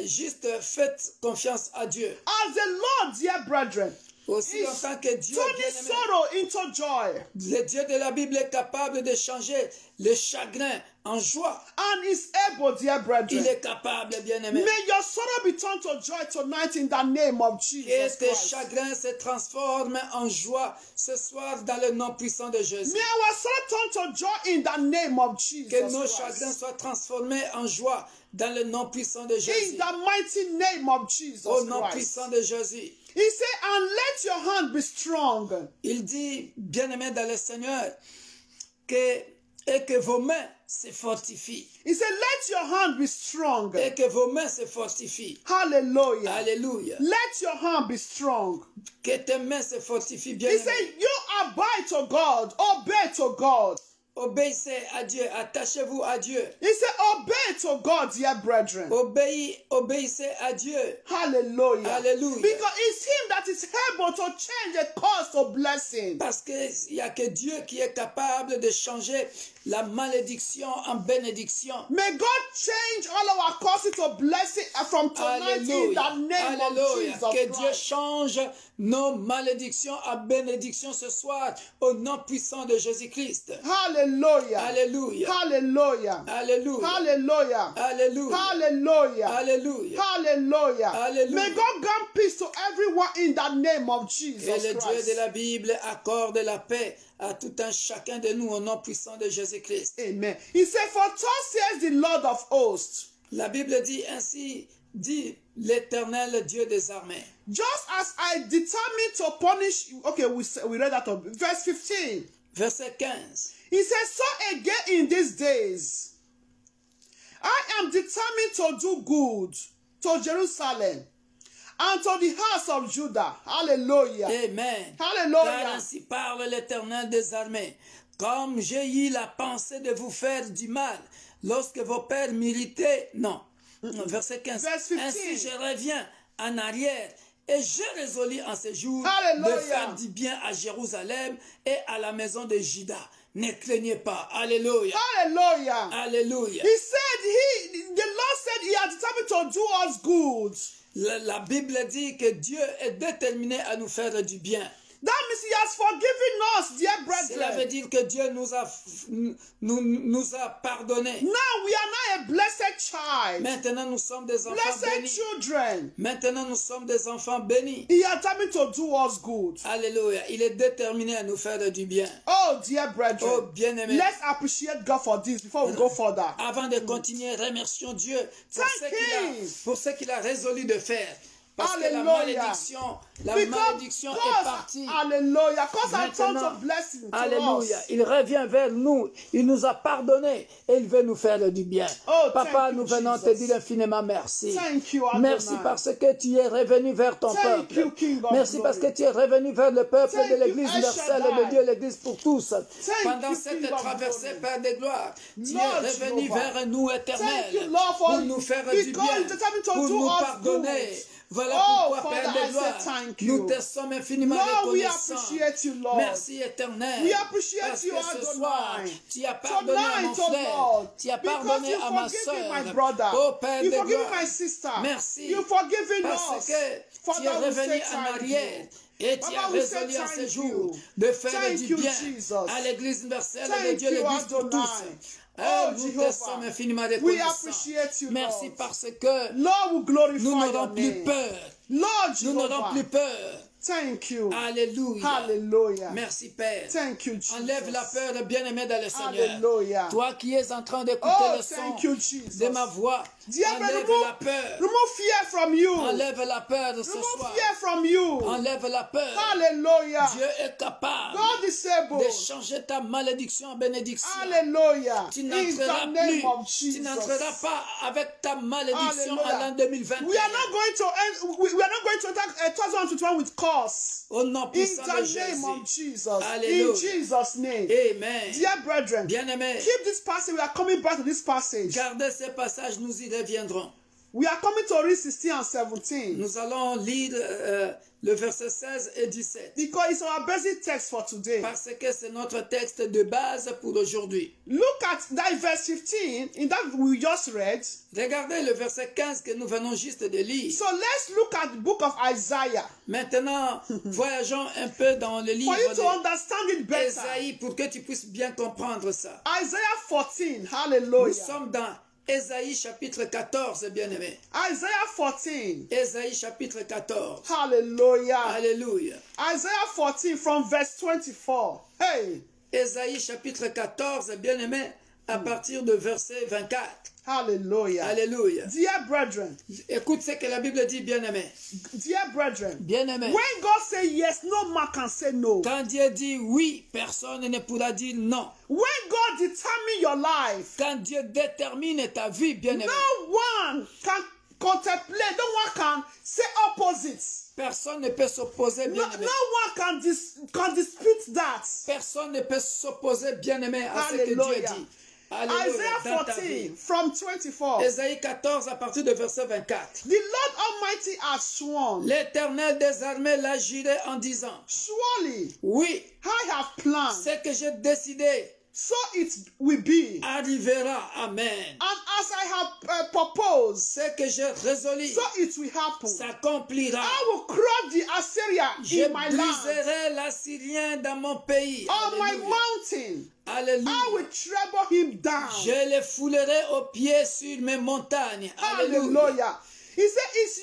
juste faites confiance à Dieu. As the Lord, dear brethren, Aussi is longtemps que Dieu, turning bien-aimé, sorrow into joy le Dieu de la Bible est capable de changer le chagrin en joie. and is able, dear brethren. Il est capable, bien-aimé. May your sorrow be turned to joy tonight in the name of Que Jesus tes Christ. chagrins se transforment en joie ce soir dans le nom puissant de Jésus. May our sorrow turn to joy in the name of Jesus Que nos Christ. chagrins soient transformés en joie dans le nom puissant de In Jésus. the mighty name of Jesus Au nom Christ. puissant de Jésus. He said, and let your hand be strong. Il dit, bien-aimé dans le Seigneur, et que vos mains se fortifient. He said, let your hand be strong. Et que vos mains se fortifient. Hallelujah. Alléluia. Let your hand be strong. Que tes mains se fortifient, He bien-aimé. said, you abide to God, obey to God. Obéissez à Dieu, attachez-vous à Dieu. He said, obey to God, dear brethren. Obéissez à Dieu. Hallelujah. Hallelujah. Because it's him that is able to change a curse to blessing. Parce qu'il n'y a que Dieu qui est capable de changer la malédiction en bénédiction. May God change all our curses to blessing from tonight in the name of Alléluia. Jesus Que Dieu Christ. change nos malédictions en bénédiction ce soir au nom puissant de Jésus-Christ. Hallelujah. Alléluia. Hallelujah. Alléluia. Hallelujah. Alléluia. Hallelujah. Alléluia. Hallelujah. Hallelujah. May God grant peace to everyone in the name of Jesus Et le Dieu Christ. de la Bible accorde la paix à tout un chacun de nous au nom puissant de Jésus-Christ. Amen. He said, for thus says the Lord of hosts, La Bible dit ainsi, dit l'Éternel Dieu des armées. just as I determined to punish, okay, we read that on verse 15. Verset 15. He says, so again in these days, I am determined to do good to Jerusalem and to the house of Judah. Hallelujah. Amen. Car Hallelujah. ainsi parle l'Éternel des armées. Comme j'ai eu la pensée de vous faire du mal, lorsque vos pères militaient, non, verset 15, Verse 15. ainsi je reviens en arrière et je résolus en ces jours Hallelujah. de faire du bien à Jérusalem et à la maison de Juda. Ne craignez pas. Alléluia. Hallelujah. Alléluia. He said, the Lord said he had determined to do us good. La Bible dit que Dieu est déterminé à nous faire du bien. That means he has forgiven us, dear Cela veut brethren. dire que Dieu nous a pardonné. Now we are now a blessed child. Maintenant, nous sommes des enfants Blessed bénis. children. Maintenant, nous sommes des enfants bénis. He has determined to do us good. Alléluia. Il est déterminé à nous faire du bien. Oh, dear Oh, brethren. bien-aimés. Let's appreciate God for this before we go further. Avant de continuer, remercions Dieu pour Thank him. ce qu'il a résolu de faire. Parce que la Hallelujah. malédiction est partie. Hallelujah. Cause a ton Maintenant, of blessing to Alléluia. us. Il revient vers nous. Il nous a pardonné et il veut nous faire du bien. Oh, Papa, thank you, nous venons te Jesus. dire infiniment merci. Thank you, Adonai. Merci parce que tu es revenu vers ton Thank peuple. you, King of Merci glory. parce que tu es revenu vers le peuple Thank de you, l'Église El universelle Shaddai. de Dieu, l'Église pour tous. Pendant you, cette King of traversée, glory. Père de gloire, tu Lord es revenu Jehovah. vers nous Thank you, éternels Lord, pour for nous faire because du you bien, determined to pour do nous us pardonner. good. Voilà Oh, pourquoi, Father, Père I de say gloire, thank nous you. te sommes infiniment Lord, we reconnaissants. appreciate you, Lord. Merci éternel. We appreciate Parce you, que ce Adonai. soir, tu as pardonné à mon Tonight, oh frère, Lord, tu as because pardonné you à ma forgiven soeur. my brother, Oh Père you de forgiven gloire, my sister, merci you forgiven parce us. que tu es Father, we revenu say en thank arrière. you. Et tu as Papa, we say résolu en ce thank jour you. de faire Thank du you, bien Jesus. à l'Église universelle de Thank Dieu, you, l'Église pour Adonai. tous. Oh, Nous te Jehovah. sommes infiniment We reconnaissants. appreciate you, Merci Lord. parce que Lord, we glorify nous your n'aurons plus name. peur. Lord, Nous n'aurons Jehovah. plus peur. Thank you. Alléluia. Hallelujah. Merci Père. Thank you, Jesus. Enlève la peur, bien-aimé dans le Seigneur. Hallelujah. Toi qui es en train d'écouter Oh, le son thank you, Jesus. de ma voix, Dear brother, enlève la peur. remove fear from you. Enlève la peur de ce Remove soir. fear from you. Enlève la peur. Hallelujah. Dieu est capable God is able. de changer ta malédiction en bénédiction. Hallelujah. Tu In n'entreras the name of plus, tu Jesus. n'entreras pas avec ta malédiction Hallelujah. à l'an 2021. We are not going to end. We are not going to enter 2021 with curse. Au nom In puissant de the name of Jésus. Jesus. Hallelujah. In Jesus' name. Amen. Dear brethren, Bien-aimés, keep this passage. We are coming back to this passage. gardez ces passages, nous y reviendrons. We are coming to read 16 and 17. Nous allons lire le verset 16 et 17. Because it's our basic text for today. Parce que c'est notre texte de base pour aujourd'hui. Look at that verse 15 in that we just read. Regardez le verset 15 que nous venons juste de lire. So let's look at the book of Isaiah Maintenant, voyageons un peu dans le livre for you to de understand it better. Ésaïe pour que tu puisses bien comprendre ça. Isaiah 14. Nous Hallelujah. sommes dans Ésaïe chapitre 14, bien-aimé. Isaiah 14. Ésaïe chapitre 14. Hallelujah. Alléluia. Isaiah 14 from verse 24. Hey. Ésaïe chapitre 14, bien-aimé, à partir de verset 24. Hallelujah. Alléluia. Dear brethren. Écoute ce que la Bible dit, bien-aimé. Dear brethren. Bien-aimé. When God say yes, no man can say no. Quand Dieu dit oui, personne ne pourra dire non. When God determine your life, Quand Dieu détermine ta vie, bien-aimé, no one can contemplate, no one can say opposite. personne ne peut s'opposer, No, bien-aimé. no one can dispute that. Personne ne peut s'opposer, bien-aimé, à ce que Dieu Hallelujah. dit. Alléluia. Isaiah Dans ta 14 vie. from 24. Ésaïe 14 à partir de verset 24. The Lord Almighty has sworn, L'Éternel des armées l'a juré en disant, surely oui, I have planned, ce que j'ai décidé so it will be. arrivera. Amen. And as I have proposed, Ce que j'ai résolu so it will happen. s'accomplira. I will crush the Assyria Je in my land, briserai l'Assyrien dans mon pays. on my Alléluia. mountain. I Alléluia. will treble him down. Je le foulerai aux pieds sur mes montagnes. Alléluia. Hallelujah. He said his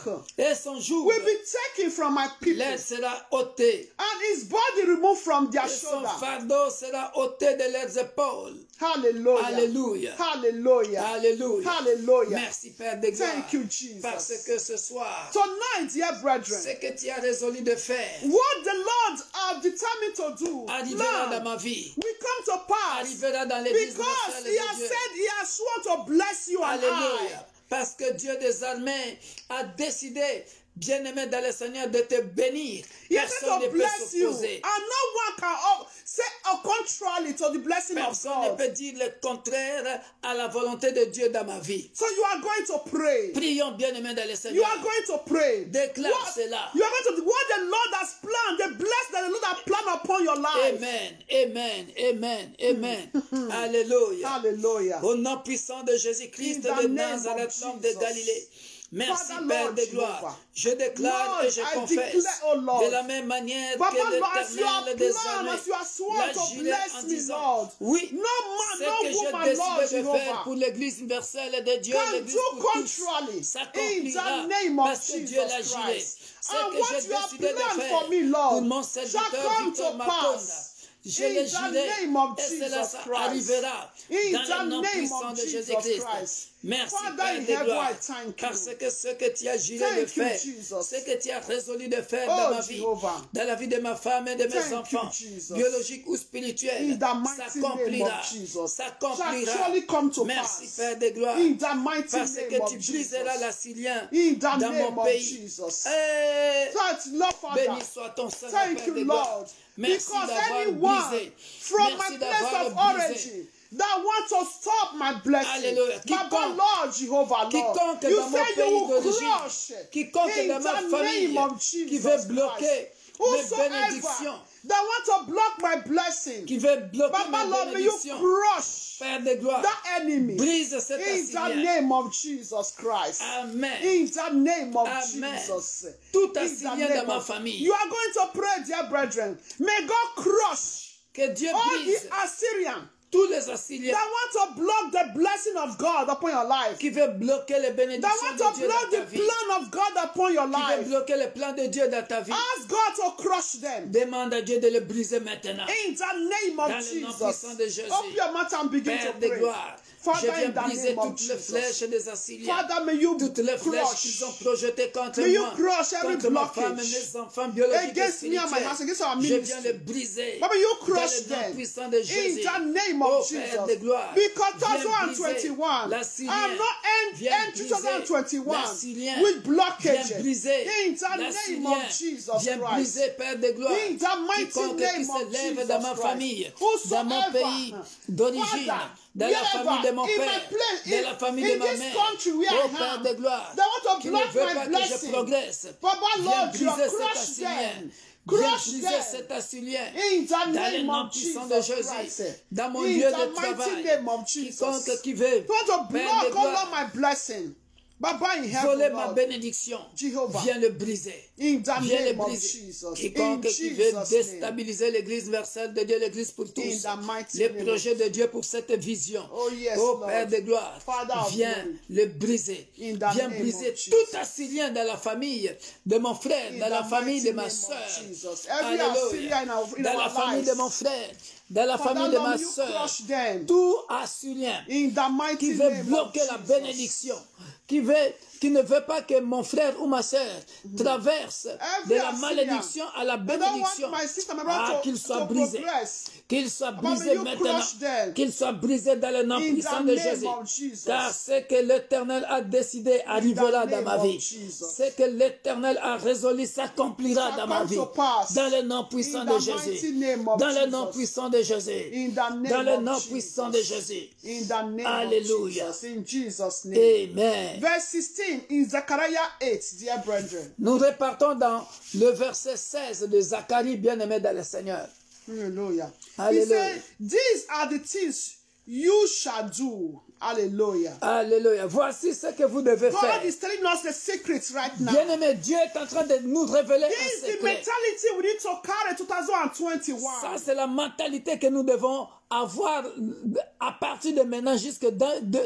yoke Et son joug will be taken from my people, leur sera ôté. and his body removed from their Et son shoulder. fardeau sera ôté de leurs épaules. Hallelujah. Alléluia. Hallelujah. Alléluia. Hallelujah. Merci Père de gloire. Thank you, Jesus. Parce que ce soir, Tonight, dear brethren, ce que tu as résolu de faire what the Lord have determined to do, arrivera dans Lord, ma vie. will come to pass Arrivera dans l'église because universelle he de has Dieu. said he has sworn to bless you and I. Alléluia. Parce que Dieu des armées a décidé bien-aimé dans le Seigneur, de te bénir. He Personne wants ne to peut bless you. s'opposer. And no one can say contrary to the blessing of Personne ne God. peut dire le contraire à la volonté de Dieu dans ma vie. So you are going to pray. Prions, bien-aimé dans le You Seigneur. are going to pray. Déclare cela. You are going to what the Lord has planned, the blessing that the Lord has planned upon your life. Amen, amen, amen, amen. Alléluia. Hallelujah. Au nom puissant de Jésus-Christ In the de name Nazareth, of l'homme de Jesus. Galilée. Merci, Father, Père Lord de Jehovah. gloire. Je déclare Lord, et je I confesse declare, oh Lord. de la même manière Papa, que Lord, as you are l'Éternel planned, désormais as you are sworn l'a to juré bless en me, disant, Lord. oui, No ce man, que no woman, j'ai Lord décidé de faire Jehovah, pour l'Église universelle de Dieu, can l'Église do pour tous, contrary in s'accomplira the name of parce que Dieu l'a Jesus juré. Christ. Ce And que what j'ai you have décidé de planned faire for me, pour Lord, mon shall serviteur come Victor to Makonda. pass. Je In les the jurai name of et cela Jesus Christ. arrivera In dans the le nom name puissant of de Jesus Jésus-Christ. Christ. Merci Father Père in de heaven, gloire I thank you. parce que ce que tu as juré de Thank you, faire, Jesus. ce que tu as résolu de faire Oh, dans ma vie, Jehovah. dans la vie de ma femme et de mes Thank you, enfants, Jesus. biologiques ou spirituels, In the mighty name s'accomplira, of Jesus. s'accomplira. Shall surely come to Merci pass. Père de gloire In the mighty parce name que of tu briseras Jesus. l'Assyrien In the dans name mon of pays. Jesus. Et Thank you, Lord Father. béni soit ton Saint Thank Père you, de gloire. Lord. Merci Because d'avoir anyone brisé. from Merci my d'avoir place of brisé. origin that wants to stop my blessing. Alléluia. Papa, Lord, Jehovah, Lord. Quiconque You dans mon say you pays will d'origine, crush quiconque in dans ma the famille name of qui Jesus veut bloquer Christ. mes Whosoever bénédictions, that want to block my blessing, qui veut bloquer Papa, ma Lord, may you bénédiction, crush Père de gloire, that enemy brise cet in the Assyrien. name of Jesus Christ. Amen. In the name of Amen. Jesus. Tout In Assyrien the name dans ma of- famille. You are going to pray, dear brethren. May God crush Que Dieu all the brise Assyrians tous les Assyriens that want to block the blessing of God upon your life. qui veulent bloquer les That bénédictions want de to Dieu block dans the ta vie. plan of God upon your Qui veulent life. bloquer le plan de Dieu dans ta vie. Ask God to crush them. Demande à Dieu de le briser maintenant. In the name of Dans le nom Jesus. puissant de Jésus. Open your mouth and begin Père to de pray. gloire, Father, je viens in the briser name of toutes les Jesus. flèches des Assyriens. Father, may you Toutes les flèches qu'ils ont crush projetées contre May you moi, crush every contre ma femme et blockage mes enfants biologiques et against me and my house, spirituels. against our Je viens ministry. les briser But may you dans crush le nom them puissant de in Jésus. the name Oh of Père de Jesus. gloire, Because viens briser 2021, l'Assyrien. I'm not Viens end briser 2021 l'Assyrien. with Viens blockage. briser In the name l'Assyrien. of Jesus Viens Christ. briser, Père de gloire, In the mighty quiconque qui name se of lève Jesus dans ma Christ. famille, dans mon Whosoever, pays d'origine, Father, dans la famille de mon wherever, in père, my place, dans la famille de in ma this mère, country where oh I Père am, de gloire, they want to qui ne block veut my pas que je blessing. progresse, Papa, viens Lord, you briser cet crush Assyrien. them. Viens Crush briser them. cet Assyrien. In the Dans le name nom of puissant de Jesus Jésus, Christ. dans mon In lieu the de mighty travail, name of Jesus. quiconque qui veut, You want to Père de block all gloire, of my blessing. Baba in voler heaven, ma Lord. bénédiction, Jehovah. viens le briser. In the Viens le name of briser. Jesus. In Quiconque qui veut Jesus' name. déstabiliser l'église universelle de Dieu, l'église pour tous, In the mighty les name projets de Dieu pour cette vision. Oh, yes, Oh Lord. Père de gloire, Father of viens glory. le briser. In the Viens name briser of Jesus. tout Assyrien dans la famille de mon frère, In dans la the famille de mighty ma name of sœur. Jesus. Every Alléluia. Assyrian in our Dans la lives. famille de mon frère, dans la Father, famille de Lord, ma you sœur. crush them. Tout Assyrien In the mighty qui veut name bloquer of la Jesus. bénédiction, qui ne veut pas que mon frère ou ma sœur traverse de la Assyrian, malédiction à la They don't bénédiction. want my sister, my brother Qu'il soit to brisé. progress. Qu'il soit may brisé you maintenant. crush them. Qu'il soit brisé dans le nom In puissant the de name Jésus. of Jesus. Car ce que l'Éternel a décidé arrivera the dans ma name vie. of Jesus. Ce que l'Éternel a résolu s'accomplira Shall dans ma come vie. to pass. Dans le nom puissant In de the mighty Jésus. name of Dans le nom Jesus. puissant de Jésus. In the name Dans le of nom Jesus. puissant de Jésus. In the name Alléluia. of Jesus. In Jesus' name. Amen. Verse 16 in Zechariah 8, dear brethren. Nous repartons dans le verset 16 de Zacharie, bien-aimé dans le Seigneur. Hallelujah. Hallelujah. He said, these are the things you shall do. Hallelujah. Alléluia. Voici ce que vous devez faire. God is telling us the secrets right now. Bien-aimé, Dieu est en train de nous révéler This un is the secret. mentality we need to carry 2021. Ça, c'est la mentalité que nous devons avoir à partir de maintenant jusqu'à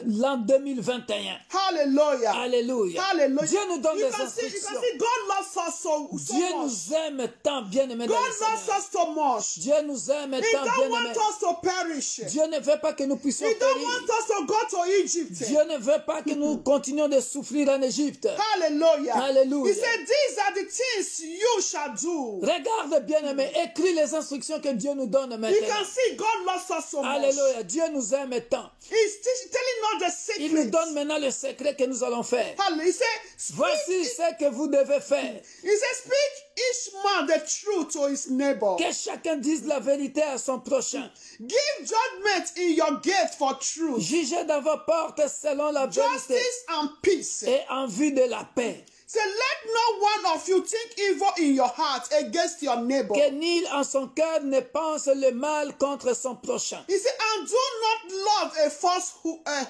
l'an 2021. Hallelujah. Alléluia. Hallelujah. Dieu nous donne You des can see instructions. God loves us so Dieu much. nous aime tant, bien-aimé dans God le loves Seigneur. us so much. Dieu nous aime He tant, don't bien-aimé. want us to perish. Dieu ne veut pas que nous puissions He don't périr. want us to go to Egypt. Dieu ne veut pas que nous continuions de souffrir en Égypte. Hallelujah. Hallelujah. He said, these are the things you shall do. Regarde, bien-aimé, écris les instructions que Dieu nous donne You maintenant. can see God loves us so much. Alléluia, Dieu nous aime tant. He's telling us the Il nous secret. donne maintenant le secret que nous allons faire. Hallelujah. He said, Voici ce que vous devez faire. he said, speak each man the truth to his neighbor. Que chacun dise la vérité à son prochain. Give judgment in your gate for truth, Jugez dans vos portes selon la vérité justice and peace. et en vue de la paix. Say, let no one of you think evil in your heart against your neighbor. Que nul en son cœur ne pense le mal contre son prochain. He said, and do not love a false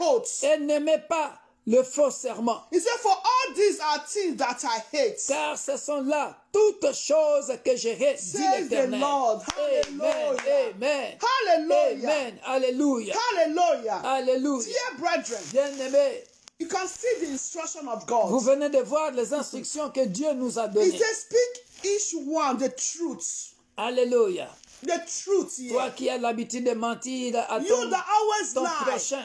oath. Et n'aimez pas le faux serment. He said, for all these are things that I hate. Car ce sont là toutes choses que je hais, dit Says the l'Éternel. Lord. Amen, Hallelujah. amen, Hallelujah. amen, alléluia, Hallelujah. alléluia. Dear brethren, Bien-aimés, you can see the instruction of vous God. venez de voir les instructions que Dieu nous a He données. says, speak each one the truth. Alléluia. The truth Toi here. qui as l'habitude de mentir à You ton, that always ton lie. prochain,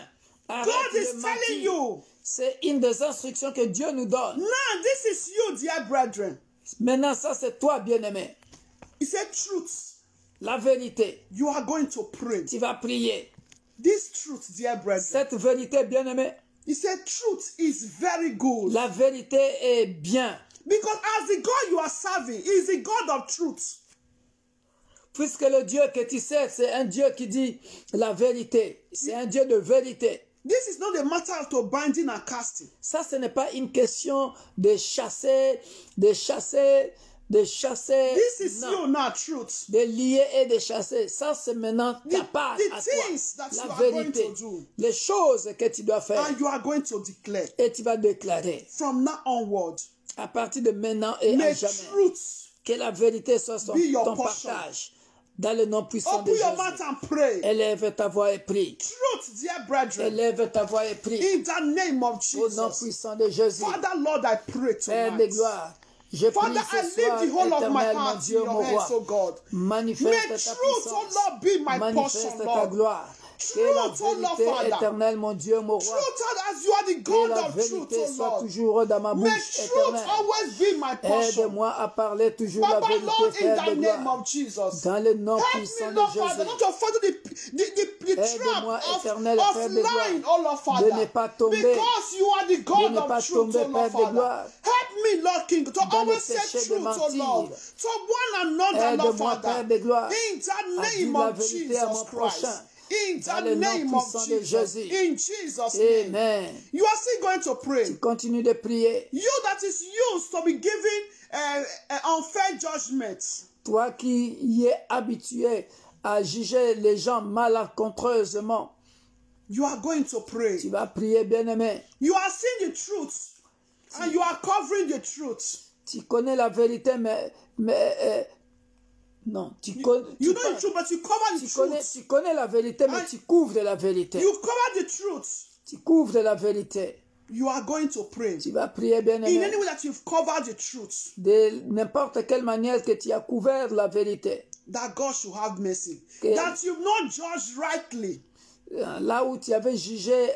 arrête God de is telling mentir. you. C'est une des instructions que Dieu nous donne. Now, this is you, dear brethren. Maintenant, ça c'est toi, bien-aimé. He said, truth. La vérité. You are going to pray. Tu vas prier. This truth, dear brethren. Cette vérité, bien-aimé, He said, truth is very good. la vérité est bien. Because as the God you are serving is the God of truth. Puisque le Dieu que tu sais, c'est un Dieu qui dit la vérité. C'est un Dieu de vérité. This is not a matter of binding and casting. Ça, ce n'est pas une question de chasser, de chasser, de chasser. This is Non. you now, truth. De lier et de chasser. Ça, c'est maintenant ta part the à things toi. that you La are going vérité. to do. Les choses que tu dois faire. And you are going to declare Et tu vas déclarer from now onward. à partir de maintenant et à May jamais. truth. Que la vérité soit be your ton portion. partage. Dans le nom puissant de Open your mouth Jésus. and pray. Élève ta voix et prie. Truth, dear brethren. Élève ta voix et prie. In the name of Au nom Jesus. puissant de Jésus. Father, Lord, I pray Père de tonight. gloire. Je prie Father, I ce leave soir, the whole of my éternel, mon heart in Dieu, your mon hands, roi. oh God. Manifeste May ta truth, oh puissance. Lord, be my portion, Manifeste ta Lord. gloire. Que la Truth, oh Lord, vérité, Father. éternel, mon Dieu, mon roi. Truth, as you are the Que God la of truth, vérité oh soit Lord. toujours dans ma May bouche, truth éternel. always be my portion. Aide-moi à parler toujours la Papa, vérité, Lord, in Père de the name gloire. of Jesus. Dans le nom Help puissant me, de Lord, Father, Jésus. not to follow the trap Aide-moi, éternel, of Père de gloire, lying, oh Lord, Father. de ne pas tomber, Because you are the God ne of pas truth, tomber, oh Lord, Père de Father. gloire, Help me, Lord King, to dans le always say péché de truth, oh mentir. Lord, to one another, Lord, Aide-moi, Father. Père de gloire, In the à name dire la of vérité à mon Jesus Christ. prochain. In Dans the le nom name of puissant de Jesus. Jésus. In Jesus' name. Amen. You are still going to pray. Continue de prier. You that is used to be giving unfair judgments. Toi qui y es habitué à juger les gens malencontreusement, You are going to pray. tu vas prier, bien-aimé. You are seeing the truth. And you are covering the truth. Tu connais la vérité, mais non, tu connais. You know the truth, but you cover the truth. Tu connais la vérité, mais tu couvres la vérité. You cover the truth. Tu couvres la vérité. You are going to pray. Tu vas prier, In bien-aimé. any way that you've covered the truth, De n'importe quelle manière que tu as couvert la vérité. that God should have mercy. Okay. That you've not judged rightly. Là où tu avais jugé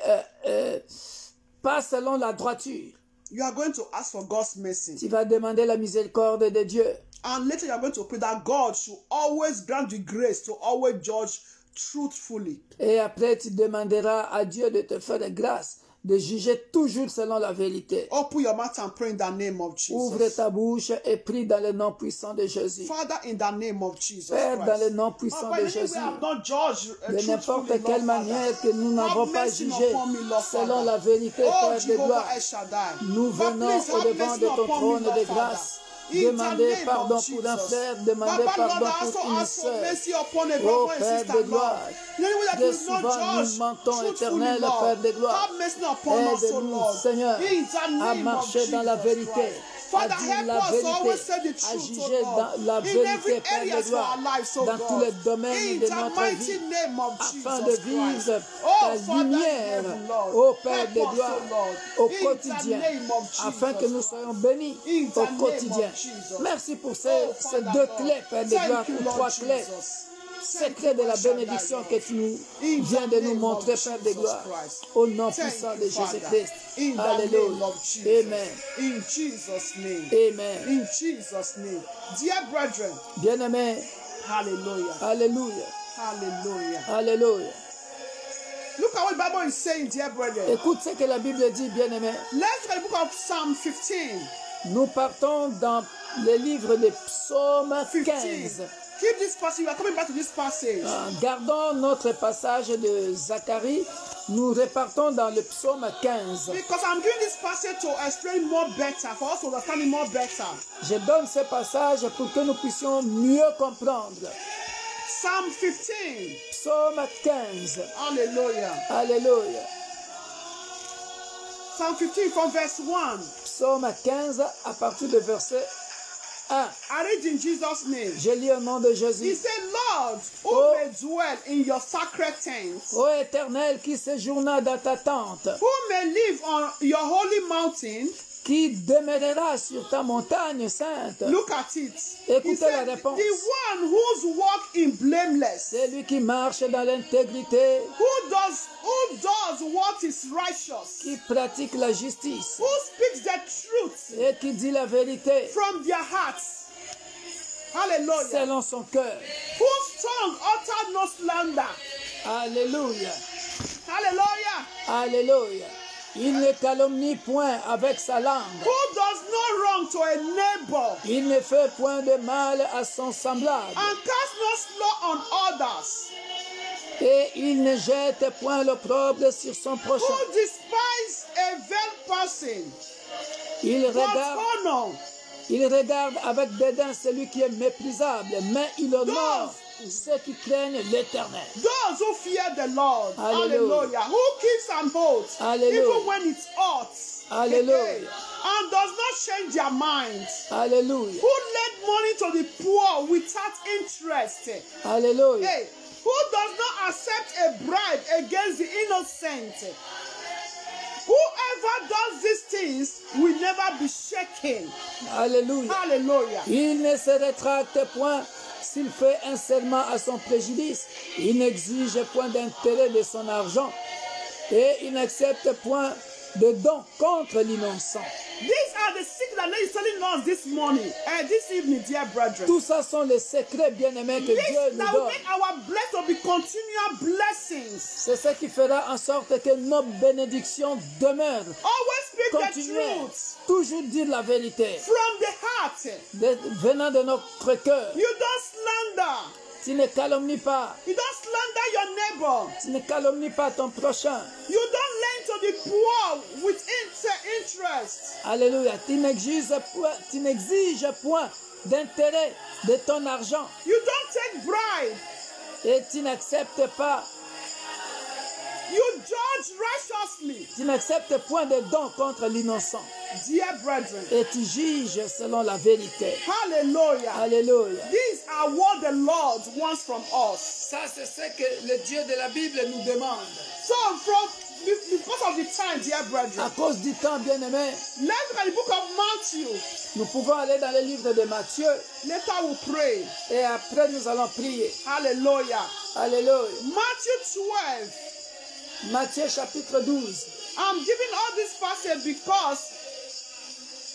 pas selon la droiture, You are going to ask for God's mercy. tu vas demander la miséricorde de Dieu. And later you are going to pray that God should always grant the grace to always judge truthfully. Et après, tu demanderas à Dieu de te faire grâce, de juger toujours selon la vérité. Open your mouth and pray in the name of Ouvre Jesus. ta bouche et prie dans le nom puissant de Jésus. Father, in the name of Jesus Père, Christ. dans le nom puissant Papa, de in any way Jésus, I have not judged de n'importe truthfully, quelle Lord manière Father. que nous n'avons Have pas mercy jugé upon me, Lord selon Father. la vérité, Oh, Père de Jehovah gloire, El Shaddai. nous But venons please have au-devant mercy de ton upon me, trône Lord de Father. grâce. In Demander the name pardon of pour un Jesus. frère, demander Papa, Lord, pardon I pour also une ask for sœur. mercy upon a Oh, brother and Père sister, de Lord. gloire, In any way that de we souvent not nous judge mentons, truthfully, éternel, Lord. Père de gloire. Have mercy upon us, oh Aide-nous, Lord. Seigneur, In the à name of marcher dans la Jesus vérité, Christ. à Father, dire help la us to always vérité, say the à truth, juger oh dans Lord. la In every vérité, Père area de of our gloire, lives, oh dans God. tous les domaines In de the notre mighty vie, name of afin Jesus de Christ. vivre Oh, ta Father in lumière, heaven, Lord. ô Père Help de us, gloire, oh Lord. au In quotidien, the name of afin que Jesus nous soyons bénis In the au name quotidien. of Jesus. Merci pour Oh, ces Father deux God. clés, Père de Thank gloire, you, ou Lord trois clés. Jesus. secret de la bénédiction que tu nous viens de nous montrer, Père de gloire. Au nom puissant de Jésus-Christ. Alléluia. Amen. In Jesus' name. Amen. In Jesus' name. Dear brethren. Bien-aimés. Hallelujah. Alléluia. Hallelujah. Alléluia. Look at what the Bible is saying, dear brethren. Écoute ce que la Bible dit, bien-aimés. Let's read the book of Psalm 15. Nous partons dans le livre des psaumes 15. Keep this passage. We are coming back to this passage. Gardons notre passage de Zacharie. Nous repartons dans le psaume 15. Because I'm doing this passage to explain more better, for us to understand it more better. Je donne ce passage pour que nous puissions mieux comprendre. Psalm 15. Psaume 15. Hallelujah. Alléluia. Psalm 15 from verse 1. Psaume 15 à partir de verset 1. I read in Jesus' name. Je lis au nom de He Jésus. said, Lord, who may dwell in your sacred tents, Ô Éternel, qui séjourna dans ta tente, who may live on your holy mountain. qui demeurera sur ta montagne sainte. Look at it. Écoutez He said, la réponse. the one whose walk in blameless, C'est lui qui marche dans l'intégrité, who does what is righteous, qui pratique la justice who speaks the truth et qui dit la vérité from their hearts. Hallelujah. selon son cœur. Whose tongue utter no slander. Alléluia. Hallelujah. Alléluia. Il ne calomnie point avec sa langue. Who does no wrong to a neighbor, Il ne fait point de mal à son semblable. and cast no slur on others. Et il ne jette point l'opprobre sur son prochain. Who despise a veiled person, Il but regarde, il regarde avec dédain celui qui est méprisable, mais il honore ceux qui craignent l'Éternel. those who fear the Lord. Hallelujah. Hallelujah. Who keeps and holds, Hallelujah. even when it's hot. Hallelujah. And does not change their minds. Alléluia. Who lend money to the poor without interest. Alléluia. Hey, who does not accept a bribe against the innocent. Whoever does these things will never be shaken. Alléluia. Hallelujah. Il ne se rétracte point s'il fait un serment à son préjudice. Il n'exige point d'intérêt de son argent et il n'accepte point de don contre l'innocent. These are the secrets that God is telling us this morning and this evening, dear brethren. Tout ça sont les secrets bien-aimés que Dieu This nous that will donne. make our blessed to be continual blessings. C'est ce qui fera en sorte que nos bénédictions demeurent. Always speak the Continuez. truth Toujours dire la vérité. from the heart. Venant de notre cœur. You don't slander. Tu ne calomnies pas. You don't slander your neighbor. Tu ne calomnies pas ton prochain. You don't lend to the poor with interest. Alléluia. Tu n'exiges point d'intérêt de ton argent. You don't take bribe. Et tu n'acceptes pas. You judge righteously. Tu n'acceptes point de dons contre l'innocent. Dear brethren. Et tu juges selon la vérité. Hallelujah. Alléluia. These are what the Lord wants from us. Ça, c'est ce que le Dieu de la Bible nous demande. So, because of the time, dear À brethren, cause du temps, bien-aimé, let's look at the book of Matthew. nous pouvons aller dans le livre de Matthieu Later we'll pray. et après nous allons prier. Hallelujah. Alléluia. Matthew 12. Matthieu chapitre 12. I'm giving all this passage because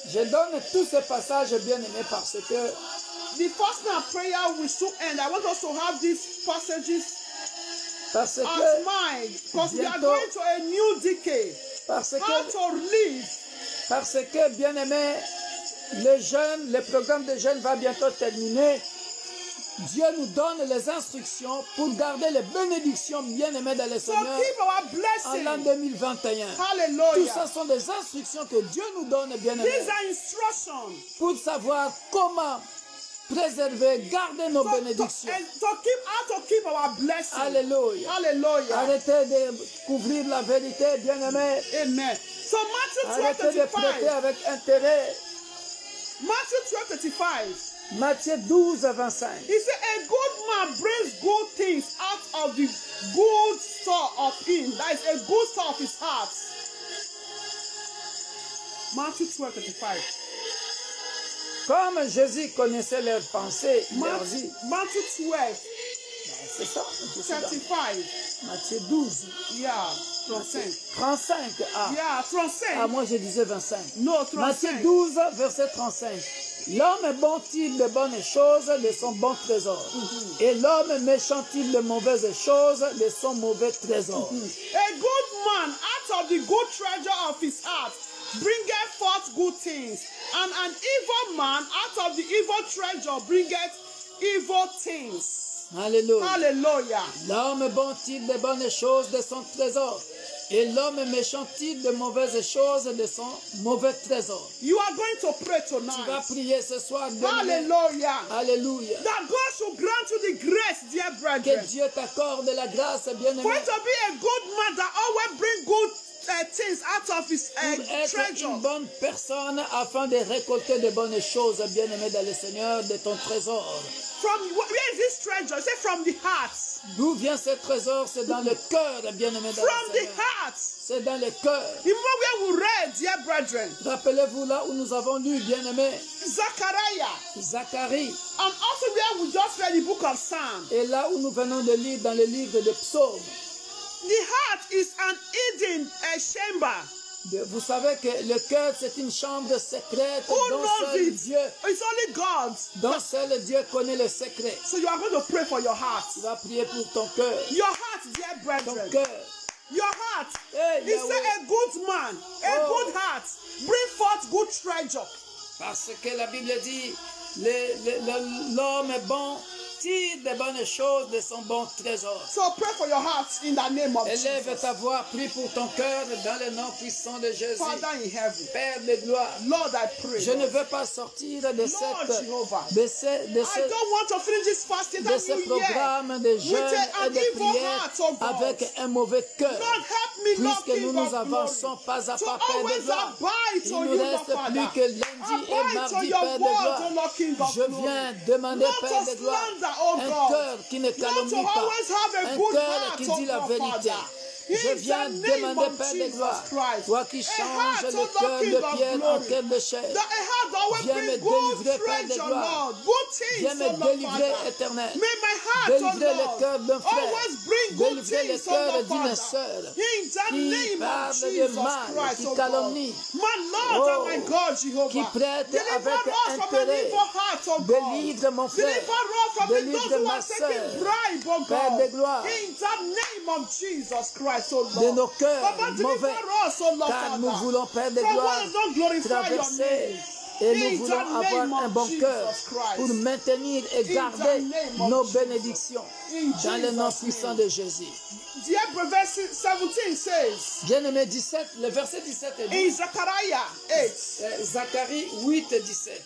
Je donne tous ces passages bien-aimés parce que the fasting and prayer will soon end. I want us to have these passages Parce as que, mine because we are bientôt- going to a new decade. parce How que, to live. parce que, bien-aimé, le programme de jeunes va bientôt terminer. Dieu nous donne les instructions pour garder les bénédictions bien-aimées dans le So Seigneur keep our en l'an blessing. 2021. Tout Hallelujah. ça sont des instructions que Dieu nous donne, bien-aimés, These are instructions. pour savoir comment préserver, garder nos bénédictions. How to keep our blessing. Alléluia. Hallelujah. Arrêtez de couvrir la vérité, bien-aimés. Amen. So Matthew Arrêtez de prêter 12:35. avec intérêt. Matthew 12:35. Matthieu 12, 25. He said, a good man brings good things out of the good store of him. That is a good store of his heart. Matthew 12:35. Comme Jésus connaissait leurs pensées, il leur dit, Matthew 12. c'est ça? 35. Matthieu 12. Yeah, 35. 35. Ah. Yeah, 35. Ah, moi je disais 25. No, 35. Matthieu 12, verset 35. L'homme bon-il de bonnes choses de son bon trésor, et l'homme méchant-il de mauvaises choses de son mauvais trésor. A good man out of the good treasure of his heart bringeth forth good things, and an evil man out of the evil treasure bringeth evil things. Alléluia. Hallelujah. L'homme bon-il de bonnes choses de son trésor, et l'homme méchant-il de mauvaises choses de son mauvais trésor. You are going to pray Tu vas tonight. prier ce soir. bien-aimé. Hallelujah. Alléluia. That God should grant you the grace, dear Que brethren, Dieu t'accorde la grâce, for bien-aimé. you to be a good man that always bring good things out of his Pour être treasure. une bonne personne afin de récolter de bonnes choses, bien-aimé dans le Seigneur, de ton trésor. From where is this treasure? Say from the heart. D'où vient ce trésor? C'est dans le cœur, bien-aimé dans From le the Seigneur. heart. C'est dans le cœur. Remember where we read, dear brethren, Rappelez-vous là où nous avons lu, bien-aimé, Zechariah, Zacharie. and also where we just read the book of Psalms. Et là où nous venons de lire dans le livre des psaumes. The heart is an hidden chamber. Vous savez que le cœur, c'est une chambre secrète Who dont knows seul it? Dieu, It's only God. dont seul Dieu connaît le secret. So you are going to pray for your heart. Tu vas prier pour ton cœur. Your heart, dear Ton brethren. cœur. Your heart. Hey, He said Yahweh. a good man, a Oh. good heart, bring forth good treasure. Parce que la Bible dit, l'homme est bon, tire de bonnes choses de son bon trésor. So pray for your heart in the name of Élève Jesus. ta voix, prie pour ton cœur dans le nom puissant de Jésus. Father in heaven, Père de gloire, Lord, I pray. je ne Lord. veux pas sortir de Lord Jehovah, I ce don't want to finish this fasting de that ce new year programme de jeûne an et de evil prière heart, oh God. avec un mauvais cœur. Lord, help me, Lord, Puisque King nous of nous avançons glory, pas à to pas, Père de always gloire. abide Il to nous you, Lord reste Father. plus que lundi et Abide to mardi, your Père de word, gloire. oh Lord King of Je glory. viens demander, Not Père to de gloire, slander, oh un God. cœur qui ne Not to calomnie pas, always have a un good cœur heart, qui oh dit la God, vérité. Father. Je In viens the name demander, of Père de Jesus gloire, Christ. toi qui A changes heart, le oh Lord cœur King de of pierre en glory. cœur de chair. That a heart that always Viens bring me good délivrer, Père de treasure, gloire. Lord. Good things, Viens me oh Lord délivrer, Father. Éternel. May my heart, Délivrer oh le Lord, cœur d'un frère. always bring good Délivrer le things, oh cœur Lord d'une Father. sœur In the qui name of parle de Jesus mal, Christ, qui oh God. calomnie, My Lord and my God, Jehovah. qui prête Deliver avec us from an intérêt. evil heart, oh God. Délivre mon frère. Deliver us from Délivre those who ma are taking sœur. bribe, oh Père God. de gloire. In the name of Jesus Christ, oh Lord. De nos cœurs Papa, mauvais, deliver us, oh Lord car Father. nous voulons, Père de From gloire, what don't glorify your traverser name. et nous In voulons the name avoir un of bon Jesus cœur Christ. pour maintenir et the garder name of nos Jesus. bénédictions In dans le nom Jesus' puissant name. de Jésus. Dear verse 17 says, Bien-aimé 17, le verset 17 est dit, in Zechariah 8, Zacharie 8, 17.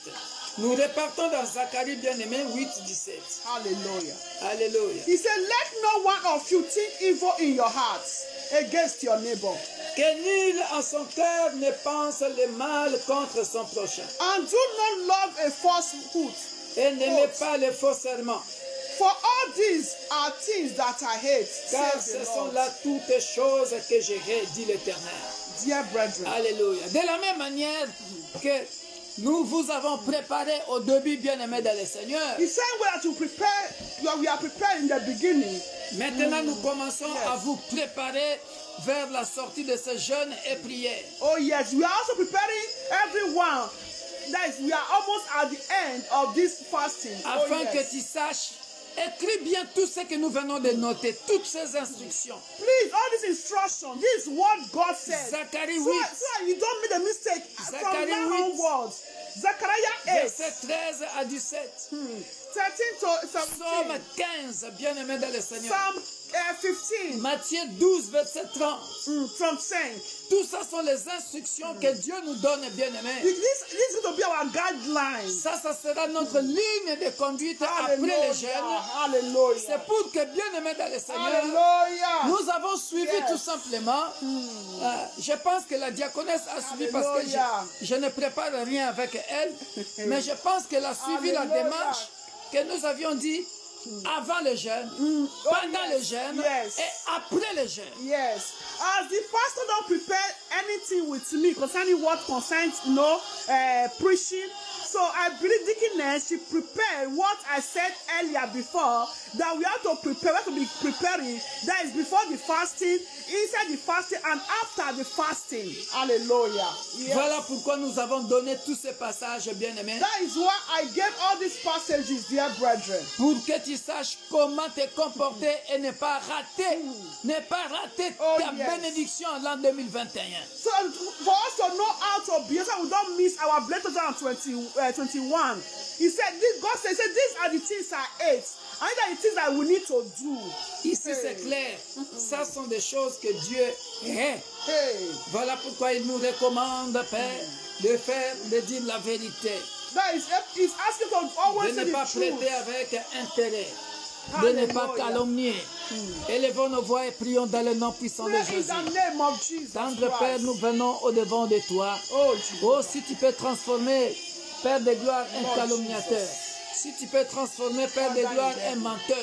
Nous repartons dans Zacharie bien-aimé 8, 17. hallelujah. Alléluia. He said, let no one of you think evil in your hearts against your neighbor. Que nul en son cœur ne pense le mal contre son prochain. And do not love a falsehood. Et n'aimez pas les faux serments. For all these are things that I hate, Car says ce the sont Lord. là toutes choses que je hais, dit l'Éternel. Dear brethren, Alléluia. De la même manière que nous vous avons préparé au début, bien-aimés dans le Seigneur, he said we are prepared in the beginning. maintenant nous commençons à vous préparer vers la sortie de ce jeûne et prière. Oh yes, we are also preparing everyone. That is, we are almost at the end of this fasting. Afin oh, que yes. tu saches, écris bien tout ce que nous venons de noter, toutes ces instructions. Please, all this instruction, this is what God said. Zacharie So 8, you don't make a mistake Zacharie from now 8. onwards. Zechariah 8, verset 13 à 17. 13 to Psaume 17. 15, bien-aimés dans le Seigneur. Psalm 15, Matthieu 12, verset 30. from 5. Tout ça sont les instructions que Dieu nous donne, bien-aimés. This is going to be our guideline. Ça sera notre ligne de conduite après les jeûnes. Hallelujah. C'est pour que, bien-aimés dans le Seigneur, Hallelujah. nous avons suivi Yes. tout simplement. Je pense que la diaconesse a suivi parce que Alléluia. je ne prépare rien avec elle. Mais je pense qu'elle a suivi la Alléluia. démarche que nous avions dit avant le jeûne, pendant le jeûne Yes. et après le jeûne. Yes. As the pastor don't prepare anything with me concerning what concerns, preaching. So I believe Deaconess, she prepared what I said earlier before, that we have to prepare, we have to be preparing. That is before the fasting, inside the fasting, and after the fasting. Hallelujah. Yes. Voilà pourquoi nous avons donné tous ces passages, bien-aimés, That is why I gave all these passages, dear brethren. pour que tu saches comment te comporter et ne pas rater, ta yes. bénédiction en l'an 2021. So for us to know how to be, so we don't miss our blessed 2021. He said, God said, these are the things I ate. And these are the things that we need to do. Ici, c'est clair. Ça sont des choses que Dieu aime. Hey. Voilà pourquoi il nous recommande, Père, de dire la vérité. That is, he's asking to always De say ne pas the truth. prêter avec intérêt. De ne pas Hallelujah. calomnier. Élevons nos voix et prions dans le nom puissant de Pray in Jésus. the name of Jesus Tendre Père, Christ. nous venons au-devant de toi. Oh, Jesus. Oh, si tu peux transformer, Père de gloire, un Lord calomniateur. Si tu peux transformer, Père de gloire, un menteur.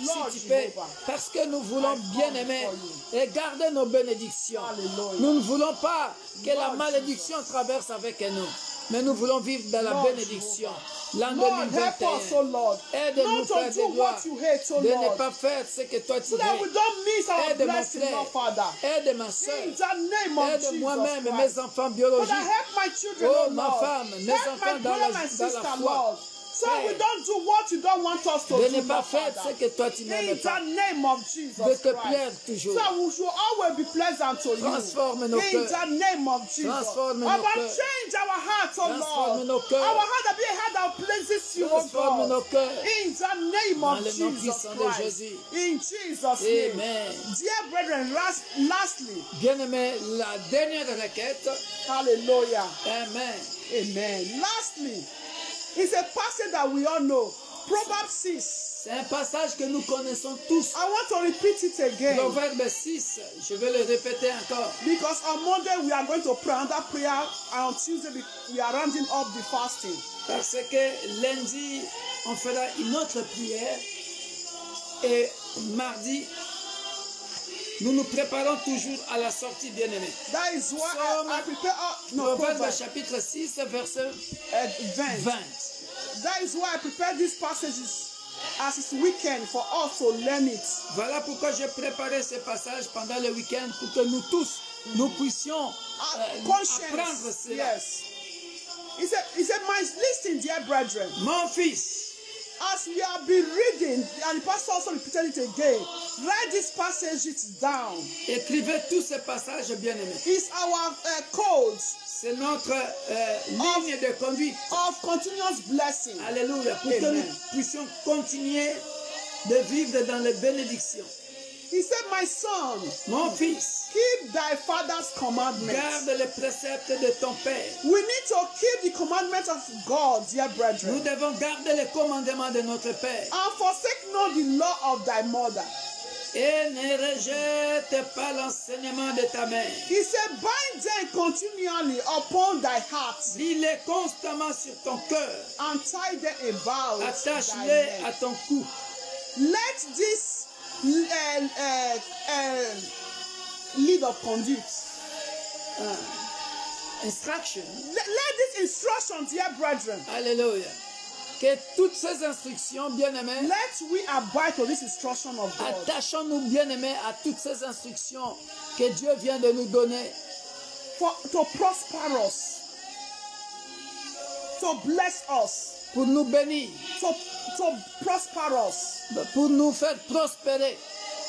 Lord Si tu peux, Jehovah. parce que nous voulons bien aimer et garder nos bénédictions. Hallelujah. Nous ne voulons pas que la Lord malédiction traverse avec nous, mais nous voulons vivre dans la Lord bénédiction. L'an Lord, help us, oh 2021. Lord. Aide-nous, Not Père to de do gloire, what you hate, oh de ne Lord. pas faire ce que toi tu So that we veux. don't miss our Aide mon blessing, frère, Lord Father. aide ma soeur, In the name of aide Jesus moi-même et Christ. mes enfants Father, biologiques. help my children, Oh, oh ma Lord. femme, mes Help enfants my dans brother, la my sister, foi. Lord. So we Père, don't do what you don't want us to de do, ne pas Lord faire Father. ce que toi tu In n'aimes pas. the name of Jesus De te Christ. plaire toujours. So we should always be pleasant to you. Transforme nos In cœurs. the name of Jesus. Transforme nos About cœurs. change our hearts, oh Transforme Lord. nos cœurs. Our heart that be a heart that pleases you, oh Transforme nos God. cœurs. In the name Dans of le nom Jesus puissant de Christ. Jésus. In Jesus' name. Amen. Dear brethren, lastly, Bien-aimé, la dernière requête. hallelujah. Amen. Amen. Lastly, it's a passage that we all know. Proverbs 6. C'est un passage que nous connaissons tous. I want to repeat it again. Proverbe 6, je vais le répéter encore. Because on Monday we are going to pray another prayer, and on Tuesday we are rounding up the fasting. Parce que lundi, on fera une autre prière. Et mardi, nous nous préparons toujours à la sortie bien-aimée. That is why Psalm- I prepare. Proverbe Proverbs chapitre 6, verset 20. 20. That is why I prepare these passages as it's weekend for us to learn it. Voilà pourquoi j'ai préparé ce passage pendant le week-end pour que nous tous, nous puissions apprendre Conscience. cela. Yes. He said, my listen, dear brethren. Mon fils, As we have been reading, and the pastor also repeated it again, write these passages down. écrivez tous ces passages bien-aimés. It's our code C'est notre ligne de conduite. of continuous blessing. Alléluia. Pour que nous Amen. puissions continuer de vivre dans les bénédictions. He said, my son, Mon fils, keep thy father's commandments. garde les préceptes de ton Père. We need to keep the commandments of God, dear Nous brethren, devons garder les commandements de notre Père. and forsake not the law of thy mother. Et ne rejette pas l'enseignement de ta mère. He said, bind them continually upon thy heart, Lis-les constamment sur ton cœur. and tie them about thy Attache-les à neck. ton cou. Let this lead of conduct. Instruction. Let this instruction, dear brethren, Alléluia. Que toutes ces instructions, bien-aimés, let we abide to this instruction of God. attachons-nous, bien-aimés, à toutes ces instructions que Dieu vient de nous donner To prosper us, to bless us, pour nous bénir, to prosper us pour nous faire prospérer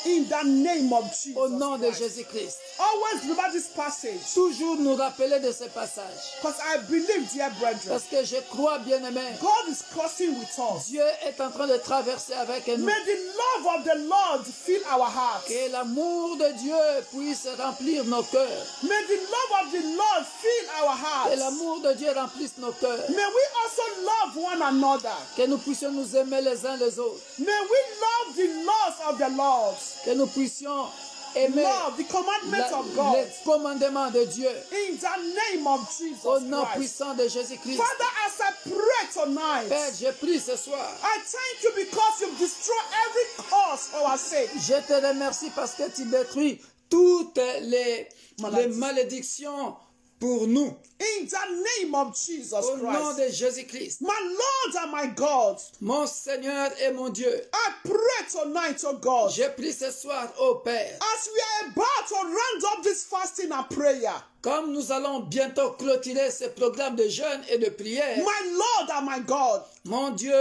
in the name of Jesus au nom de Christ. Jésus-Christ. Always remember this passage, Toujours nous rappeler de ce passage. because I believe, dear brethren, Parce que je crois, bien-aimés, God is crossing with us. Dieu est en train de traverser avec nous. May the love of the Lord fill our hearts. Que l'amour de Dieu puisse remplir nos cœurs. May the love of the Lord fill our Que hearts. l'amour de Dieu remplisse nos cœurs. May we also love one another. Que nous puissions nous aimer les uns les autres. May we love the laws of the Lord. Que nous puissions aimer Love the commandments of God. les commandements de Dieu. In the name of Jesus Au nom Christ. puissant de Jésus-Christ. Father, as I pray tonight. Père, je prie ce soir. I thank you because you've destroyed every cause for our sake. Je te remercie parce que tu détruis toutes les Maladies. malédictions pour nous. In the name of Jesus Au nom Christ. de Jésus-Christ. My Lord and my God, Mon Seigneur et mon Dieu. I pray tonight, oh God, Je prie ce soir, ô Père. as we are about to round up this fasting and prayer, Comme nous allons bientôt clôturer ce programme de jeûne et de prière, my Lord and my God, mon Dieu,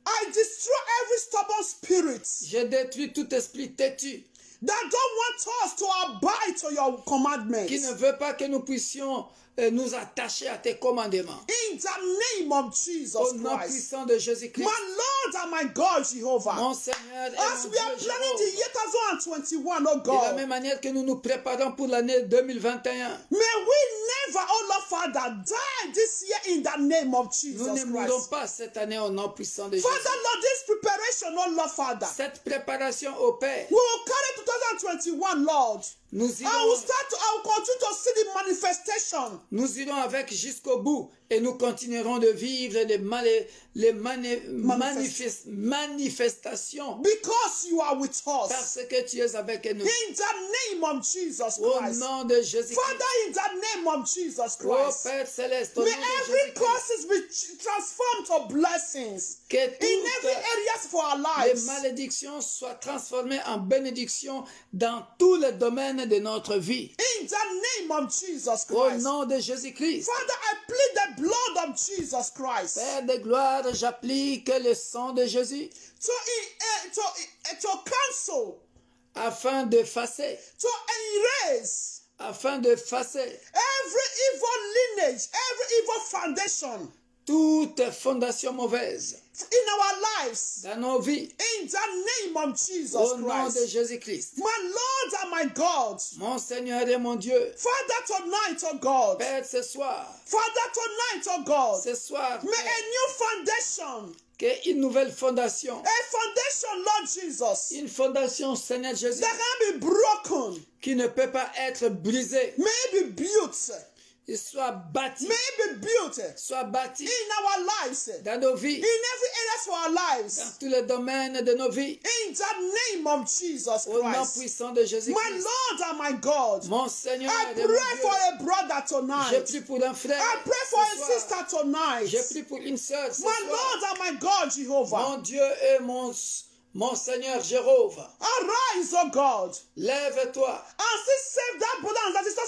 I destroy every stubborn spirit je détruis tout esprit têtu that don't want us to abide to your commandments. qui ne veut pas que nous puissions nous attacher à tes commandements. In the name of Jesus Au nom Christ. puissant de Jésus-Christ, My Lord and my God, Jehovah. mon Seigneur et As mon we are Dieu, planning Jéhovah, the year 2021, oh de la God, même manière que nous nous préparons pour l'année 2021, may we never, oh Lord Father, die this year in the name of nous Jesus ne mourrons Christ. pas cette année au nom puissant de Jésus. Father, Lord, this preparation, oh Lord Father, Cette préparation au Père, we will carry 2021, Lord. nous I will irons, continue to see the manifestation. nous irons avec jusqu'au bout et nous continuerons de vivre les manifestations Because you are with us. parce que tu es avec nous. In the name of Jesus Au Christ. nom de Jésus-Christ, Father, in the name of Jesus ô Christ. Père céleste, au nom May de every Jésus-Christ, curses be transformed to blessings que in every toutes areas for our les lives. malédictions soient transformées en bénédictions dans tous les domaines de notre vie. In the name of Jesus Au Christ. nom de Jésus-Christ, Father, I plead the blood of Jesus Christ Père de gloire, j'applique le sang de Jésus to cancel, afin d'effacer, to erase every evil lineage, every evil foundation toute fondation mauvaise in our lives. dans nos vies. In the name of Jesus Au nom de Christ. Jésus-Christ, My Lord and my God. mon Seigneur et mon Dieu, Father, tonight, oh God. Père, ce soir, Father, tonight, oh God. ce soir, May a new foundation, qu'une nouvelle fondation, a foundation, Lord Jesus, une fondation, Seigneur Jésus, that can be broken, qui ne peut pas être brisée, may it be built, il soit bâti, may it be built soit bâti in our lives, in dans nos vies, every area of our dans lives, tous les domaines de nos vies, in the name of Jesus au nom Christ. puissant de My Jésus-Christ. Lord and my God, Mon Seigneur I et mon pray for Dieu, a brother je tonight. prie pour un frère, I pray for ce a soir. sister tonight. Je prie pour une sœur ce My soir. Lord and my God, Jehovah. Mon Dieu et mon Seigneur Jéhovah, Arise, oh God, lève-toi, and still save that brother and that sister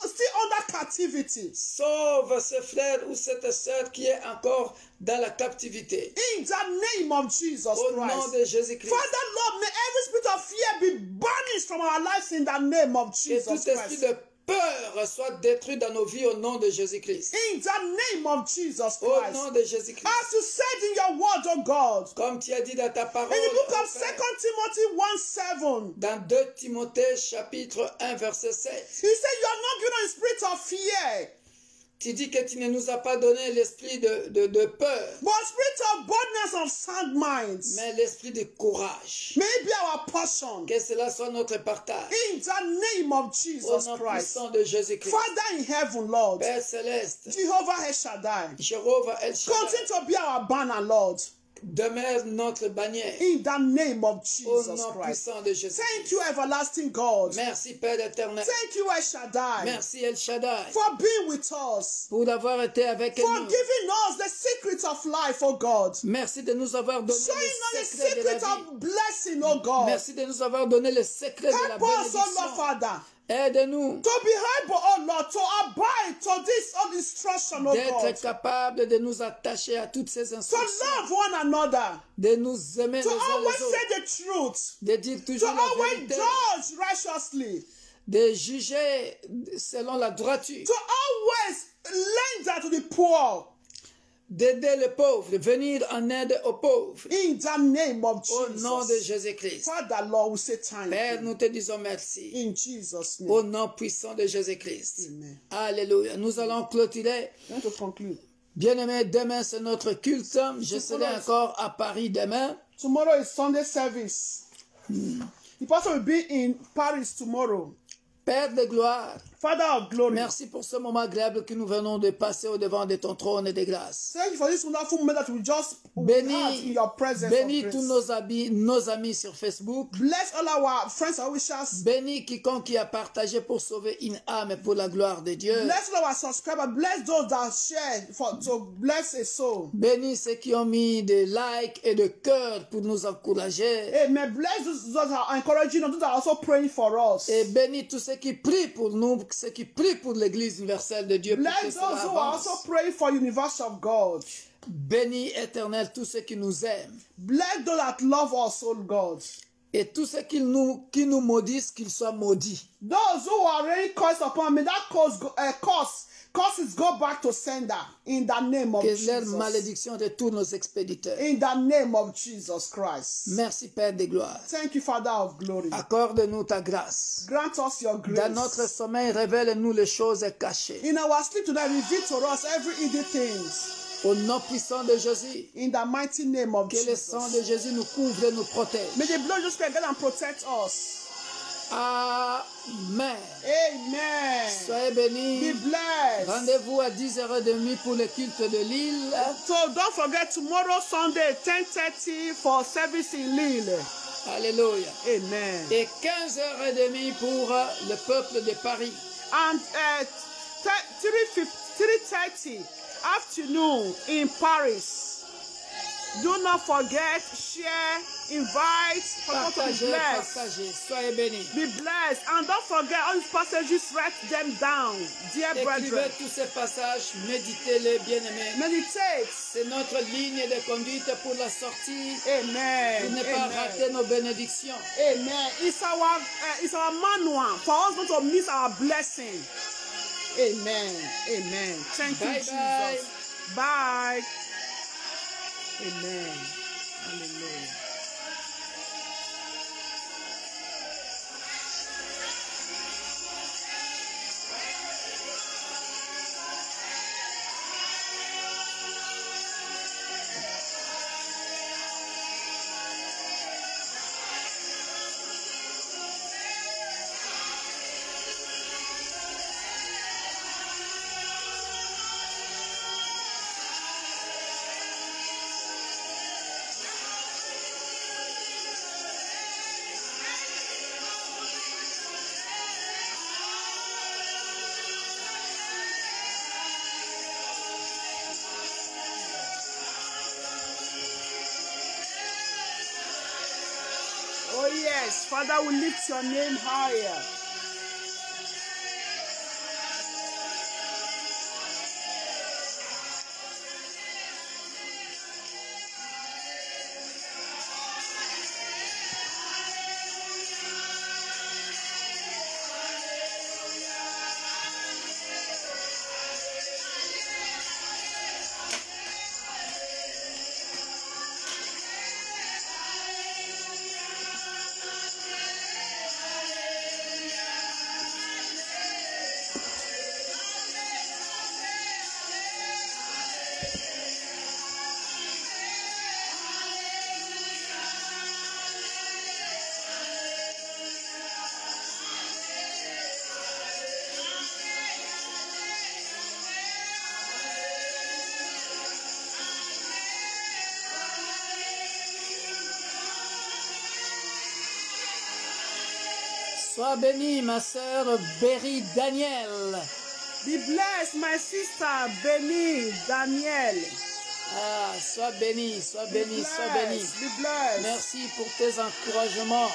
still under captivity. sauve ce frère ou cette sœur qui est encore dans la captivité. In the name of Jesus Au nom Christ. de Jésus-Christ, Father, Lord, may every spirit of fear be banished from our lives in the name of que Jesus tout esprit Christ. de peur soit détruit dans nos vies au nom de Jésus-Christ. In the name of Jesus Au Christ. nom de Jésus-Christ. As you said in your word, oh God, Comme tu as dit dans ta parole, in the book ô of 2 Père, Timothy 1:7, dans 2 Timothée chapitre 1 verset 7, he said you are not given a spirit of fear, tu dis que tu ne nous as pas donné l'esprit de peur, but spirit of boldness of sound minds. mais l'esprit de courage. May it be our portion. Que cela soit notre partage. In the name of Au Jesus nom Christ. puissant de Jésus-Christ. Father in heaven, Lord. Père céleste, Jehovah El Shaddai. Jéhovah El Shaddai, Continue to be our banner, Lord. demeure notre bannière. In the name of Au Jesus nom Christ. puissant de Jésus. Thank you, everlasting God. Merci Père éternel. Thank you, El Shaddai. Merci El Shaddai For being with us. pour d'avoir été avec For nous. giving us the secret of life, oh God. Merci de nous avoir donné Showing le us the secret de la secret vie. of blessing, oh God. Merci de nous avoir donné le secret de la Help us, oh Lord bénédiction. Father. Aide-nous To be able, oh Lord, to abide to this instruction, oh God. d'être capables de nous attacher à toutes ces To instructions, love one another. de nous aimer To les uns always les autres, say the truth. de dire To toujours la always vérité, judge righteously. de juger selon la droiture, To always lend to the poor. d'aider les pauvres, venir en aide aux pauvres. In the name of Au nom de Jesus. Jésus-Christ. Father, Lord, we say thank Père, you. nous te disons merci. In Jesus' name. Au nom puissant de Jésus-Christ. Amen. Alléluia. Nous allons clôturer. I'm going to conclude. Bien-aimés, demain c'est notre culte. Je serai encore à Paris demain. Tomorrow is Sunday service. The pastor will be in Paris tomorrow. Père de gloire, Father of glory. Merci pour ce moment agréable que nous venons de passer au devant de ton trône de grâce. Thank you for this wonderful moment that we just had in Bénis, your presence. bénis of tous grace. nos amis sur Facebook. Bless all our friends and wishers. Bénis quiconque qui a partagé pour sauver une âme pour la gloire de Dieu. Bless all our subscribers. Bless those that share to bless a soul. Bénis ceux qui ont mis des likes et de cœurs pour nous encourager. Amen. Bless those that are encouraging us, those that are also praying for us. Et bénis tous ceux qui prient pour nous, ceux qui prient pour l'Église universelle de Dieu. Bless those who are also praying for the universe of God. Bénis, Éternel, tous ceux qui nous aiment. Bless those that love us, oh God. Et tous ceux qui nous maudissent, qu'ils soient maudits. Those who are already cursed upon me, that curses go back to sender in the name of Que Jesus. leur malédiction retourne aux expéditeurs. In the name of Jesus Christ. Merci, Père de gloire. Thank you, Father of glory. Accorde-nous ta grâce. Grant us your grace. Dans notre sommeil, révèle-nous les choses cachées. In our sleep tonight, reveal to us every hidden things. Au nom puissant de Jésus, In the mighty name of que le sang de Jesus. Jésus nous couvre et nous protège. May the blood of Jesus Christ guide and protect us. Amen. Amen. Soyez Be bénis. blessed. Rendez-vous à 10h30 pour le culte de Lille. So don't forget tomorrow Sunday 10:30 for service in Lille. Alléluia. Amen. Et 15h30 pour le peuple de Paris. And 3:30 afternoon in Paris. Do not forget, share, invite, for God to be Partagez, blessed. partagez. Soyez bénis. Be blessed. And don't forget all these passages, write them down, dear Écrivez brethren. tous ces passages, méditez-les, bien-aimés. Meditate. C'est notre ligne de conduite pour la sortie. Amen. Pour ne pas Amen. rater nos bénédictions. Amen. It's our manual for us not to miss our blessing. Amen. Amen. Thank you, Bye, Jesus. Bye. Amen. Hallelujah. Oh yes, Father, we lift your name higher. Sois bénie, ma sœur Berry Daniel. Be blessed, my sister Benny Daniel. Ah, sois bénie, sois bénie, sois bénie. Be blessed. Merci pour tes encouragements.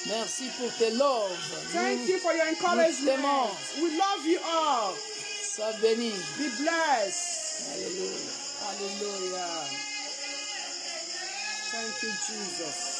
Merci pour tes loves. Thank you for your encouragement. t'aimons. We love you all. Sois bénie. Be blessed. Alléluia. Hallelujah. Thank you, Jesus.